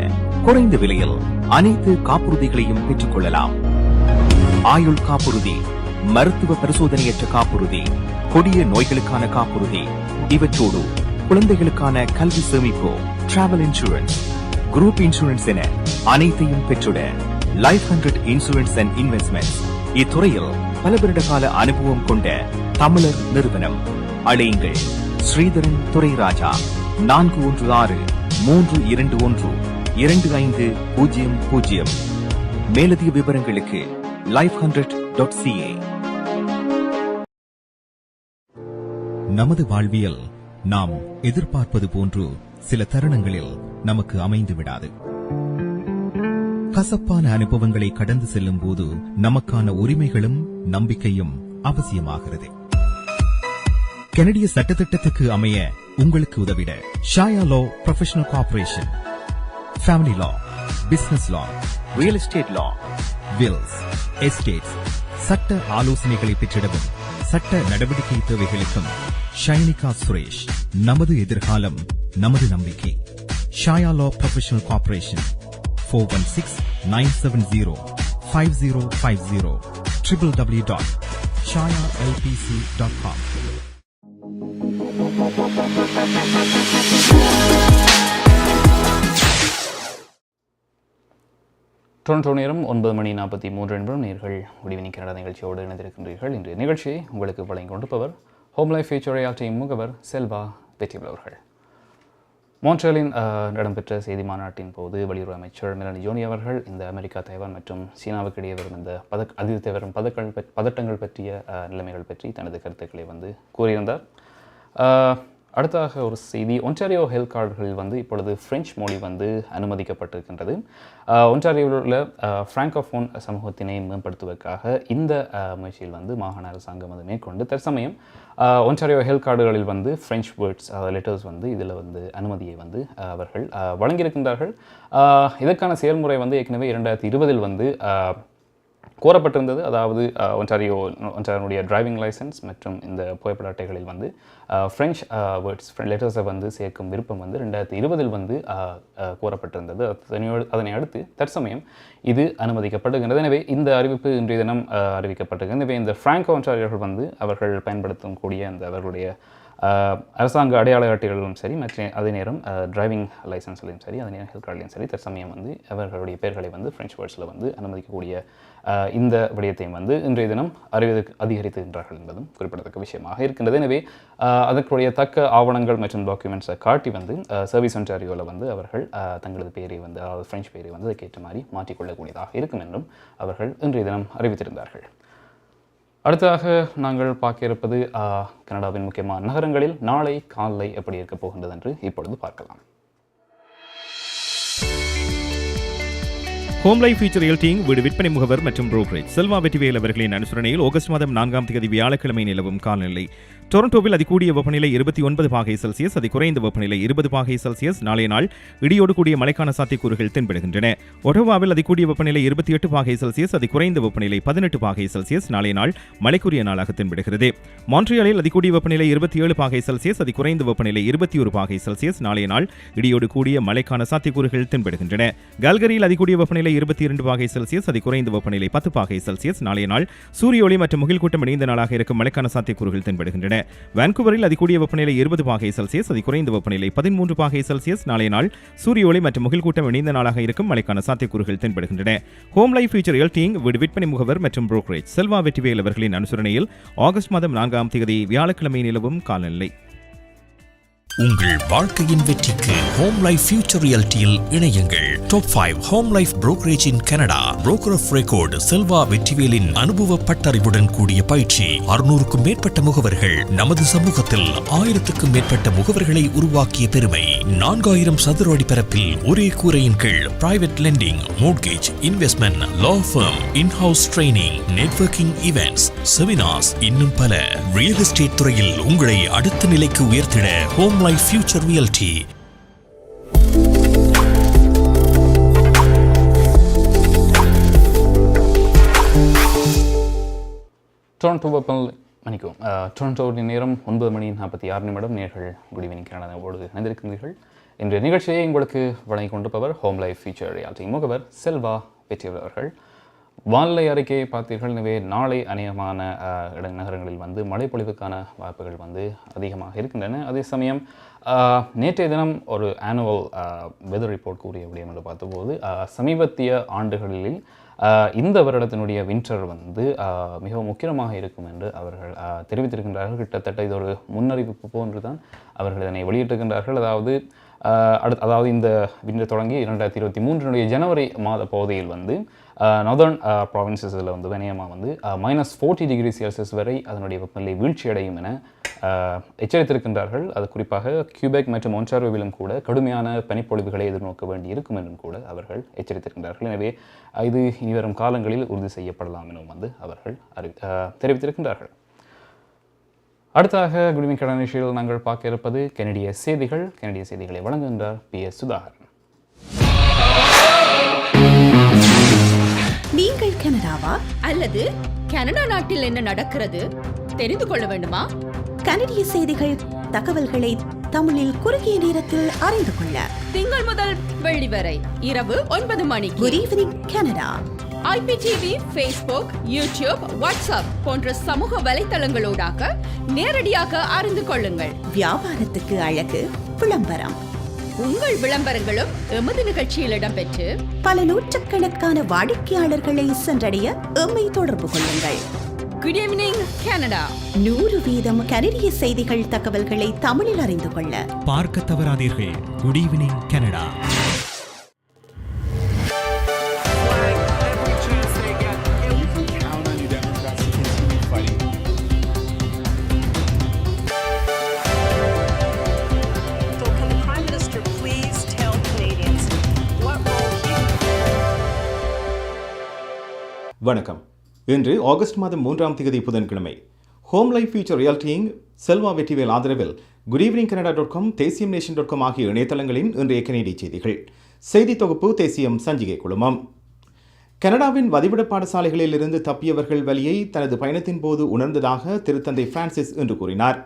குறைந்த விலையில் அனைத்து காப்புறுதிகளையும் பெற்றுக் கொள்ளலாம். ஆயுள் காப்புறுதி, மருத்துவ பரிசோதனையற்ற காப்புறுதி, கொடிய நோய்களுக்கான காப்புறுதி, இவற்றோடு குழந்தைகளுக்கான கல்வி சேமிப்பு, டிராவல் இன்சூரன்ஸ், குரூப் இன்சூரன்ஸ் என அனைத்தையும் பெற்றுட லைஃப் 100 இன்சூரன்ஸ் அண்ட் இன்வெஸ்ட்மெண்ட் இத்துறையில் பல வருட கால அனுபவம் கொண்ட தமிழர் நிறுவனம். அழையுங்கள் ஸ்ரீதரன் துரைராஜா 416-321-2500. மேலதிக விவரங்களுக்கு life100.ca. நமது வாழ்வியல் நாம் எதிர்பார்ப்பது போன்று சில தருணங்களில் நமக்கு அமைந்து விடாது. கசப்பான அனுபவங்களை கடந்து செல்லும் போது நமக்கான உரிமைகளும் நம்பிக்கையும் அவசியமாகிறது. கனடிய சட்டத்திட்டத்துக்கு அமைய உங்களுக்கு உதவிட ஷாயா லா ப்ரொஃபஷனல் கார்ப்பரேஷன், ஃபேமிலி லா, பிசினஸ் லா, ரியல் எஸ்டேட் லா, வில்ஸ், எஸ்டேட்ஸ், சட்ட ஆலோசனைகளை பெற்றிடவும் சட்ட நடவடிக்கை தேவைகளுக்கும் ஷைனிகா சுரேஷ். நமது எதிர்காலம் நமது நம்பிக்கை. ஷாயா லா ப்ரொஃபஷனல் கார்ப்பரேஷன் 416-970-5050 www.shayalpc.com. டொரண்டோ நேரம் 9:43 நேர்கள் குட் ஈவினிங் கனடா நிகழ்ச்சியோடு இணைந்திருக்கின்றீர்கள். இன்றைய நிகழ்ச்சியை உங்களுக்கு வழங்கிக் கொண்டிருப்பவர் ஹோம் லைஃப் ஃபியூச்சர் ரியாலிட்டி முகவர் செல்வா வெற்றிபுல் அவர்கள். மான்ட்ரியலின் இடம்பெற்ற செய்தி மாநாட்டின் போது வெளியுறவு அமைச்சர் மெலனி ஜோனி அவர்கள் இந்த அமெரிக்கா, தைவான் மற்றும் சீனாவுக்கு இடையே வரும் இந்த அதிர்த்து வரும் பதட்டங்கள் பற்றிய நிலைமைகள் பற்றி தனது கருத்துக்களை கூறியிருந்தார். அடுத்ததாக ஒரு செய்தி, ஒன்டாரியோ ஹெல்த் கார்டுகளில் இப்பொழுது பிரெஞ்சு மொழி அனுமதிக்கப்பட்டிருக்கின்றது. ஒன்டாரியோவில் உள்ள பிராங்கோஃபோன் சமூகத்தினை மேம்படுத்துவதற்காக இந்த முயற்சியில் மாகாண அரசாங்கம் மேற்கொண்டு தற்சமயம் ஒன்டாரியோ ஹெல்த் கார்டுகளில் பிரெஞ்சு வேர்ட்ஸ் லெட்டர்ஸ் இதில் அனுமதியை அவர்கள் வழங்கியிருக்கின்றார்கள். இதற்கான செயல்முறை ஏற்கனவே 2020 கோரப்பட்டிருந்தது. அதாவது ஒன்டாரியோனுடைய டிரைவிங் லைசன்ஸ் மற்றும் இந்த புகைப்பட அட்டைகளில் பிரெஞ்சு வேர்ட்ஸ் லெட்டர்ஸை சேர்க்கும் விருப்பம் 2020 கோரப்பட்டிருந்தது. அதனை அடுத்து தற்சமயம் இது அனுமதிக்கப்படுகின்றது. எனவே இந்த அறிவிப்பு இன்றைய தினம் அறிவிக்கப்பட்டிருக்கிறது. எனவே இந்த பிராங்கோ ஒன்டாரியோர்கள் அவர்கள் பயன்படுத்தக்கூடிய அந்த அவர்களுடைய அரசாங்க அடையாள அட்டைகளிலும் சரி, மற்ற அதே நேரம் டிரைவிங் லைசன்ஸ்லையும் சரி, அதே நேரம் ஹெல்த் கார்டுலையும் சரி, தற்சமயம் அவர்களுடைய பெயர்களை பிரெஞ்சு வேர்ட்ஸில் அனுமதிக்கக்கூடிய இந்த விடயத்தையும் வந்து இன்றைய தினம் அதிகரித்திருக்கின்றார்கள் என்பதும் குறிப்பிடத்தக்க விஷயமாக இருக்கின்றது. எனவே அதற்குரிய தக்க ஆவணங்கள் மற்றும் டாக்குமெண்ட்ஸை காட்டி வந்து சர்வீஸ் ஒன்டாரியோவில் வந்து அவர்கள் தங்களது பெயரை வந்து அதாவது பிரெஞ்சு பெயரை வந்து அதுக்கேற்ற மாதிரி மாற்றிக்கொள்ளக்கூடியதாக இருக்கும் என்றும் அவர்கள் இன்றைய தினம் அறிவித்திருந்தார்கள். அடுத்ததாக நாங்கள் பார்க்க இருப்பது கனடாவின் முக்கியமான நகரங்களில் நாளை காலை எப்படி இருக்கப் போகின்றது என்று இப்பொழுது பார்க்கலாம். ஹோம் லைஃப் ஃபியூச்சர் ரியல்டிங் வீடு விற்பனை முகவர் மற்றும் புரோக்கரேஜ் செல்வா வெற்றிவேல் அவர்களின் அனுசரணையில் ஆகஸ்ட் மாதம் 4ஆம் தேதி வியாழக்கிழமை நிலவும் காலநிலை. டொரண்டோவில் அதிகூடிய வெப்பநிலை 29 பாகை செல்சியஸ், அதி குறைந்த வெப்பநிலை 20 பாகை செல்சியஸ். நாளைய நாள் இடியோடு கூடிய மழைக்கான சாத்தியக்கூறுகள் தென்படுகின்றன. ஒட்டோவாவில் அதிகூடிய வெப்பநிலை 28 பாகை செல்சியஸ், அதி குறைந்த வெப்பநிலை 18 பாகை செல்சியஸ். நாளைய நாள் மழைக்குரிய நாளாக தென்படுகிறது. மான்ட்ரியாலில் அதிகூடிய வெப்பநிலை 27 பாகை செல்சியஸ், அதி குறைந்த வெப்பநிலை 21 பாகை செல்சியஸ். நாளைய நாள் இடியோடு கூடிய மழைக்கான சாத்தியக்கூறுகள் தென்படுகின்றன. கால்கரியில் அதிகூடிய வெப்பநிலை 22 பாகை செல்சியஸ், அதி குறைந்த வெப்பநிலை 10 பாகை செல்சியஸ். நாளைய நாள் சூரிய ஒளி மற்றும் முகில் கூட்டம் இணைந்த நாளாக இருக்கும் மழைக்கான சாத்தியக்கூறுகள் தென்படுகின்றன. வான்கூவரில் அதிகூடிய வெப்பநிலை 20 பாகை செல்சியஸ், அதி குறைந்த வெப்பநிலை 13 பாகை செல்சியஸ். நாளைய நாள் சூரிய ஒளி மற்றும் முகில் கூட்டம் இணைந்த நாளாக இருக்கும் மழைக்கான சாத்தியக்கூறுகள் தென்படுகின்றன. ஹோம் லைஃப் ஃபியூச்சர் ரியல்டிங் வீடு விற்பனை முகவர் மற்றும் புரோக்கரேஜ் செல்வா வெற்றிவேல் அவர்களின் அனுசரணையில் ஆகஸ்ட் மாதம் 4ஆம் தேதி வியாழக்கிழமை நிலவும் காலநிலை. உங்கள் வாழ்க்கையின் வெற்றிக்கு ஹோம் லைஃப் ஃபியூச்சர் ரியல்டியில் இணையுங்கள். Top 5 home life brokerage in Canada. Broker of record Selva வெற்றிவேலின் அனுபவ பட்டறிவுடன் கூடிய பயிற்சி. 600க்கும் மேற்பட்ட முகவர்கள் நமது சமூகத்தில் 1000க்கும் மேற்பட்ட முகவர்களை உருவாக்கிய பெருமை. 4000 சதுர அடி பரப்பில் ஒரே கூரையின் கீழ் private lending, mortgage, investment, law firm, in house training, networking events, seminars, இன்னும் பல. ரியல் எஸ்டேட் துறையில் உங்களை அடுத்த நிலைக்கு உயர்த்திட ஹோம் லைஃப் ஃபியூச்சர் ரியல்டி. டொரண்டோவின் நேரம் 9:46 நேர்கள் குட் ஈவினிங் கனடாவோடு இணைந்திருக்கின்றீர்கள். இன்றைய நிகழ்ச்சியை உங்களுக்கு வழங்கிக் கொண்டிருப்பவர் ஹோம் லைஃப் ஃபியூச்சர் ரியாலிட்டி முகவர் செல்வா வெற்றிவேல் அவர்கள். வானிலை அறிக்கையை பார்த்தீர்கள். எனவே நாளை அநேகமான நகரங்களில் வந்து மழைப்பொழிவுக்கான வாய்ப்புகள் வந்து அதிகமாக இருக்கின்றன. அதே சமயம் நேற்றைய தினம் ஒரு ஆனுவல் வெதர் ரிப்போர்ட் கூறிய விடயம் என்று பார்த்தபோது சமீபத்திய ஆண்டுகளில் இந்த வருடத்தினுடைய வின்டர் வந்து மிகவும் முக்கியமாக இருக்கும் என்று அவர்கள் தெரிவித்திருக்கின்றார்கள். கிட்டத்தட்ட இது ஒரு முன்னறிவிப்பு போன்று தான் அவர்கள் இதனை வெளியிட்டிருக்கின்றார்கள். அதாவது இந்த வின்டர் தொடங்கி 2023 ஜனவரி மாத பகுதியில் வந்து நார்தர்ன் ப்ராவின்சஸில் வந்து வினயமாக வந்து -40 டிகிரி செல்சியஸ் வரை அதனுடைய வெப்பநிலை வீழ்ச்சி அடையும் என எச்சரித்திருக்கின்றார்கள். அது குறிப்பாக கியூபெக் மற்றும் ஒன்டாரியோவிலும் கூட கடுமையான பனிப்பொழிவுகளை எதிர்நோக்க வேண்டி இருக்கும் என்றும் கூட அவர்கள் எச்சரித்திருக்கின்றார்கள். எனவே இது இனிவரும் காலங்களில் உறுதி செய்யப்படலாம் எனவும் வந்து அவர்கள் தெரிவித்திருக்கின்றார்கள். அடுத்ததாக குட் ஈவினிங் கனடா நிகழ்ச்சியில் நாங்கள் பார்க்க இருப்பது கனடிய செய்திகள். கனடிய செய்திகளை வழங்குகின்றார் PS சுதாகரன். நீங்கள் கனடாவா அல்லது கனடா நாட்டில் என்ன நடக்கிறது தெரிந்து கொள்ள வேண்டுமா? கனடிய செய்திகள், தகவல்களை தமிழில் குறுகிய நேரத்தில் அறிந்து கொள்ள திங்கள் முதல் வெள்ளி வரை இரவு 9 மணிக்கு good evening Canada IPTV, Facebook, YouTube, WhatsApp போன்ற சமூக வலைத்தளங்களோடாக நேரடியாக அறிந்து கொள்ளுங்கள். வியாபாரத்துக்கு அழகு விளம்பரம். உங்கள் விளம்பரங்களும் எமது நிகழ்ச்சியில் இடம்பெற்று பல நூற்றுக்கணக்கான வாடிக்கையாளர்களை சென்றடைய எம்மை தொடர்பு கொள்ளுங்கள். Good evening Canada. 100% கனடிய செய்திகள், தகவல்களை தமிழில் அறிந்து கொள்ள பார்க்க தவறாதீர்கள். Good evening Canada. வணக்கம். இன்று ஆகஸ்ட் மாதம் 3ஆம் தேதி புதன்கிழமை. Home life future realty Selva Vetrivel ஆதரவில் குட் ஈவினிங் கனடா.com, தேசியம் நேஷன்.com ஆகிய இணையதளங்களின் இன்றைய கனேடிய செய்திகள். செய்தி தொகுப்பு தேசியம் சஞ்சிகை குழுமம். கனடாவின் வதிவிட பாடசாலைகளில் இருந்து தப்பியவர்கள் வலியை தனது பயணத்தின் போது உணர்ந்ததாக திருத்தந்தை பிரான்சிஸ் என்று கூறினார்.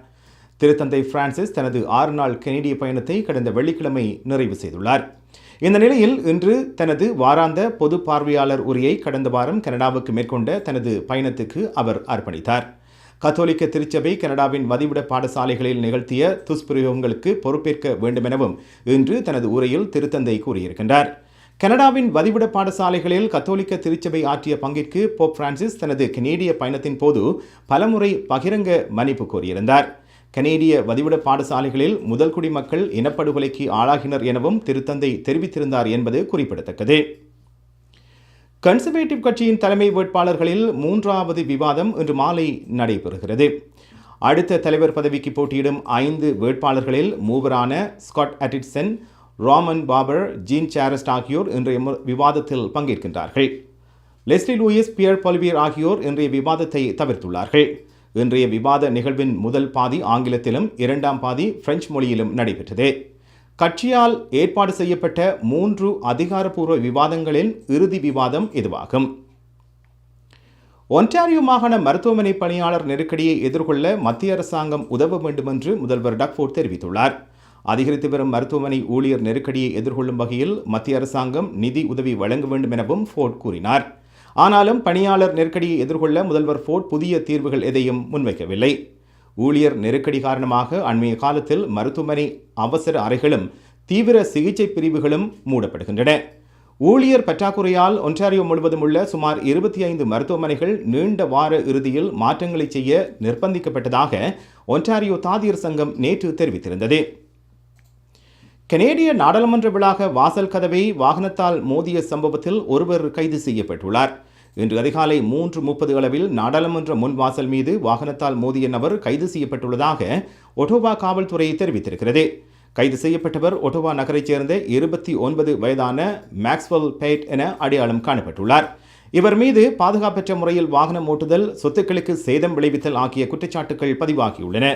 திருத்தந்தை பிரான்சிஸ் தனது 6 நாள் கனேடிய பயணத்தை கடந்த வெள்ளிக்கிழமை நிறைவு செய்துள்ளார். இந்த நிலையில் இன்று தனது வாராந்த பொது பார்வையாளர் உரையை கடந்த வாரம் கனடாவுக்கு மேற்கொண்ட தனது பயணத்துக்கு அவர் அர்ப்பணித்தார். கத்தோலிக்க திருச்சபை கனடாவின் வதிவிட பாடசாலைகளில் நிகழ்த்திய துஷ்பிரயோகங்களுக்கு பொறுப்பேற்க வேண்டுமெனவும் இன்று தனது உரையில் திருத்தந்தை கூறியிருக்கின்றார். கனடாவின் வதிவிட பாடசாலைகளில் கத்தோலிக்க திருச்சபை ஆற்றிய பங்கிற்கு போப் பிரான்சிஸ் தனது கனேடிய பயணத்தின் போது பலமுறை பகிரங்க மன்னிப்பு கோரியிருந்தார். கனேடிய வதிவிட பாடசாலைகளில் முதல் குடிமக்கள் இனப்படுகொலைக்கு ஆளாகினர் எனவும் திருத்தந்தை தெரிவித்திருந்தார் என்பது குறிப்பிடத்தக்கது. கன்சர்வேட்டிவ் கட்சியின் தலைமை வேட்பாளர்களில் 3வது விவாதம் இன்று மாலை நடைபெறுகிறது. அடுத்த தலைவர் பதவிக்கு போட்டியிடும் 5 வேட்பாளர்களில் மூவரான ஸ்காட் அட்டிட்சன், ராமன் பாபர், ஜீன் சாரஸ்ட் ஆகியோர் இன்றைய விவாதத்தில் பங்கேற்கின்றார்கள். லெஸ்லி லூயிஸ், பியர் பொலிவியர் ஆகியோர் இன்றைய விவாதத்தை தவிர்த்துள்ளார்கள். இன்றைய விவாத நிகழ்வின் முதல் பாதி ஆங்கிலத்திலும் 2ஆம் பாதி பிரெஞ்சு மொழியிலும் நடைபெற்றது. கட்சியால் ஏற்பாடு செய்யப்பட்ட 3 அதிகாரப்பூர்வ விவாதங்களின் இறுதி விவாதம் இதுவாகும். ஒன்டாரியோ மாகாண மருத்துவமனை பணியாளர் நெருக்கடியை எதிர்கொள்ள மத்திய அரசாங்கம் உதவ வேண்டும் என்று முதல்வர் டக்ஃபோர்ட் தெரிவித்துள்ளார். அதிகரித்து வரும் மருத்துவமனை ஊழியர் நெருக்கடியை எதிர்கொள்ளும் வகையில் மத்திய அரசாங்கம் நிதி உதவி வழங்க வேண்டும் எனவும் ஃபோர்ட் கூறினார். ஆனாலும் பணியாளர் நெருக்கடியை எதிர்கொள்ள முதல்வர் ஃபோர்ட் புதிய தீர்வுகள் எதையும் முன்வைக்கவில்லை. ஊழியர் நெருக்கடி காரணமாக அண்மைய காலத்தில் மருத்துவமனை அவசர அறைகளும் தீவிர சிகிச்சை பிரிவுகளும் மூடப்படுகின்றன. ஊழியர் பற்றாக்குறையால் ஒன்டாரியோ முழுவதும் உள்ள சுமார் 25 மருத்துவமனைகள் நீண்ட வார இறுதியில் மாற்றங்களை செய்ய நிர்பந்திக்கப்பட்டதாக ஒன்டாரியோ தாதியர் சங்கம் நேற்று தெரிவித்திருந்தது. கனேடிய நாடாளுமன்ற வளாக வாசல் கதவை வாகனத்தால் மோதிய சம்பவத்தில் ஒருவர் கைது செய்யப்பட்டுள்ளார். இன்று அதிகாலை 3:30 அளவில் நாடாளுமன்ற முன் வாசல் மீது வாகனத்தால் மோதிய நபர் கைது செய்யப்பட்டுள்ளதாக ஒட்டோவா காவல்துறை தெரிவித்திருக்கிறது. கைது செய்யப்பட்டவர் ஒட்டோவா நகரைச் சேர்ந்த 29 வயதான மேக்ஸ்வெல் பேட் என அடையாளம் காணப்பட்டுள்ளார். இவர் மீது பாதுகாப்பற்ற முறையில் வாகனம் ஓட்டுதல், சொத்துக்களுக்கு சேதம் விளைவித்தல் ஆகிய குற்றச்சாட்டுகள் பதிவாகியுள்ளன.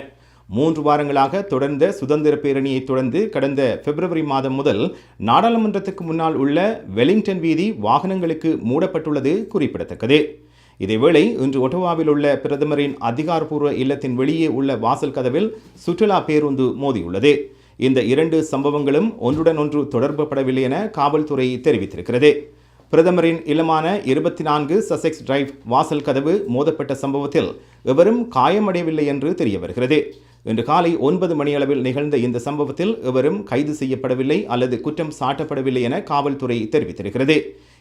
3 வாரங்களாக தொடர்ந்த சுதந்திர பேரணியை தொடர்ந்து கடந்த பிப்ரவரி மாதம் முதல் நாடாளுமன்றத்துக்கு முன்னால் உள்ள வெலிங்டன் வீதி வாகனங்களுக்கு மூடப்பட்டுள்ளது குறிப்பிடத்தக்கது. இதேவேளை இன்று ஒட்டோவாவில் உள்ள பிரதமரின் அதிகாரப்பூர்வ இல்லத்தின் வெளியே உள்ள வாசல் கதவில் சுற்றுலா பேருந்து மோதியுள்ளது. இந்த 2 சம்பவங்களும் ஒன்றுடன் ஒன்று தொடர்புபடவில்லை என காவல்துறை தெரிவித்திருக்கிறது. பிரதமரின் இல்லமான 24 சசெக்ஸ் டிரைவ் வாசல் கதவு மோதப்பட்ட சம்பவத்தில் எவரும் காயமடையவில்லை என்று தெரிய வருகிறது. இன்று காலை 9 மணியளவில் நிகழ்ந்த இந்த சம்பவத்தில் எவரும் கைது செய்யப்படவில்லை அல்லது குற்றம் சாட்டப்படவில்லை என காவல்துறை தெரிவித்திருக்கிறது.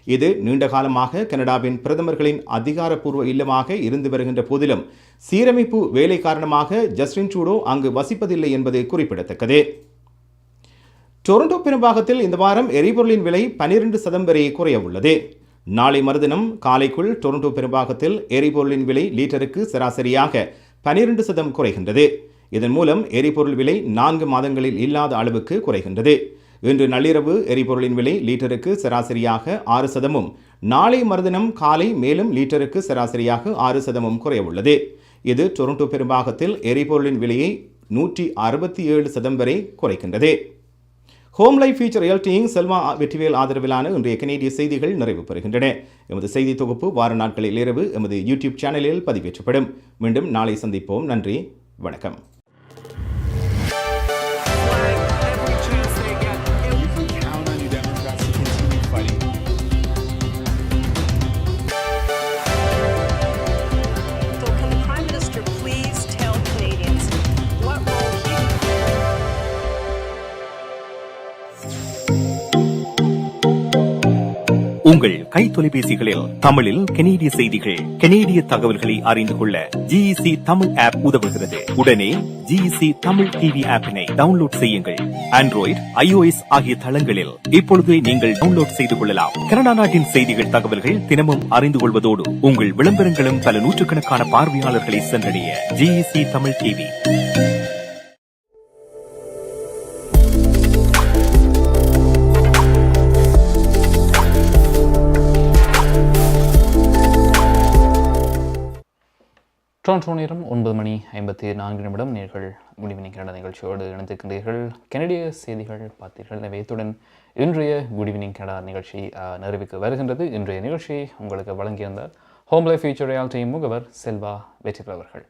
இது நீண்ட காலமாக கனடாவின் பிரதமர்களின் அதிகாரப்பூர்வ இல்லமாக இருந்து வருகின்ற போதிலும் சீரமைப்பு வேலை காரணமாக ஜஸ்டின் ட்ரூடோ அங்கு வசிப்பதில்லை என்பது குறிப்பிடத்தக்கது. டொரண்டோ பெரும்பாகத்தில் இந்த வாரம் எரிபொருளின் விலை 12% வரை குறைய உள்ளது. நாளை மறுதினம் காலைக்குள் டொரண்டோ பெரும்பாகத்தில் எரிபொருளின் விலை லீட்டருக்கு சராசரியாக 12% குறைகின்றது. இதன் மூலம் எரிபொருள் விலை 4 மாதங்களில் இல்லாத அளவுக்கு குறைகின்றது. இன்று நள்ளிரவு எரிபொருளின் விலை லீட்டருக்கு சராசரியாக 6%, நாளை மறுதினம் காலை மேலும் லீட்டருக்கு சராசரியாக 6% குறைய உள்ளது. இது டொரண்டோ பெரும்பாகத்தில் எரிபொருளின் விலையை 167% வரை குறைக்கின்றது. ஹோம் லைஃப் ஃபியூச்சர் ரியல்டியின் செல்வா வெற்றிவேல் ஆதரவிலான இன்றைய கனேடிய செய்திகள் நிறைவு பெறுகின்றன. எமது செய்தி தொகுப்பு வார நாட்களில் இரவு எமது யூடியூப் சேனலில் பதிவேற்றப்படும். மீண்டும் நாளை சந்திப்போம். நன்றி, வணக்கம். உங்கள் கை தொலைபேசிகளில் தமிழில் கனேடிய செய்திகள், கனேடிய தகவல்களை அறிந்து கொள்ள GEC தமிழ் ஆப் உதவுகிறது. உடனே GEC தமிழ் டிவி ஆப்பினை டவுன்லோட் செய்யுங்கள். ஆண்ட்ராய்டு, iOS ஆகிய தளங்களில் இப்பொழுதே நீங்கள் டவுன்லோட் செய்து கொள்ளலாம். கனடா நாட்டின் செய்திகள், தகவல்கள் தினமும் அறிந்து கொள்வதோடு உங்கள் விளம்பரங்களும் பல நூற்றுக்கணக்கான பார்வையாளர்களை சென்றடைய GEC தமிழ் டிவி. டொரண்டோ நேரம் 9:54 நேர்கள் குட் ஈவினிங் கனடா நிகழ்ச்சியோடு இணைந்திருக்கின்றீர்கள். கனடிய செய்திகள் பார்த்தீர்கள். எனவே இத்துடன் இன்றைய குட் ஈவினிங் கனடா நிகழ்ச்சி நிறைவுக்கு வருகின்றது. இன்றைய நிகழ்ச்சியை உங்களுக்கு வழங்கியிருந்தார் ஹோம் லைஃப் ஃபியூச்சர் ரியாலிட்டி முகவர் செல்வா வெற்றிவேல் அவர்கள்.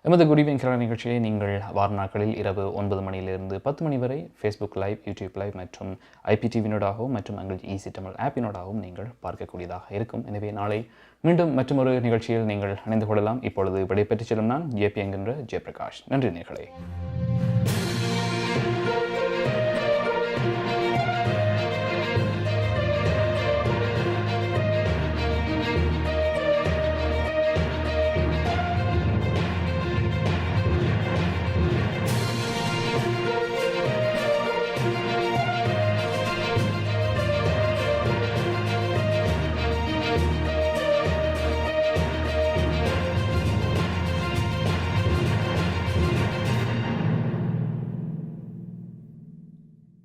எமது குட் ஈவினிங் கனடா நிகழ்ச்சியை நீங்கள் வார நாட்களில் இரவு 9 மணியிலிருந்து 10 மணி வரை ஃபேஸ்புக் லைவ், யூடியூப் லைவ் மற்றும் IPTV-னோடாகவும் மற்றும் எங்கள் EC தமிழ் ஆப்பினோடாகவும் நீங்கள் பார்க்கக்கூடியதாக இருக்கும். எனவே நாளை மீண்டும் மற்றொரு நிகழ்ச்சியில் நீங்கள் இணைந்து கொள்ளலாம். இப்பொழுது விடைபெற்றுச் செல்லும் நான் JP என்கின்ற ஜெயபிரகாஷ். நன்றி நேர்களே.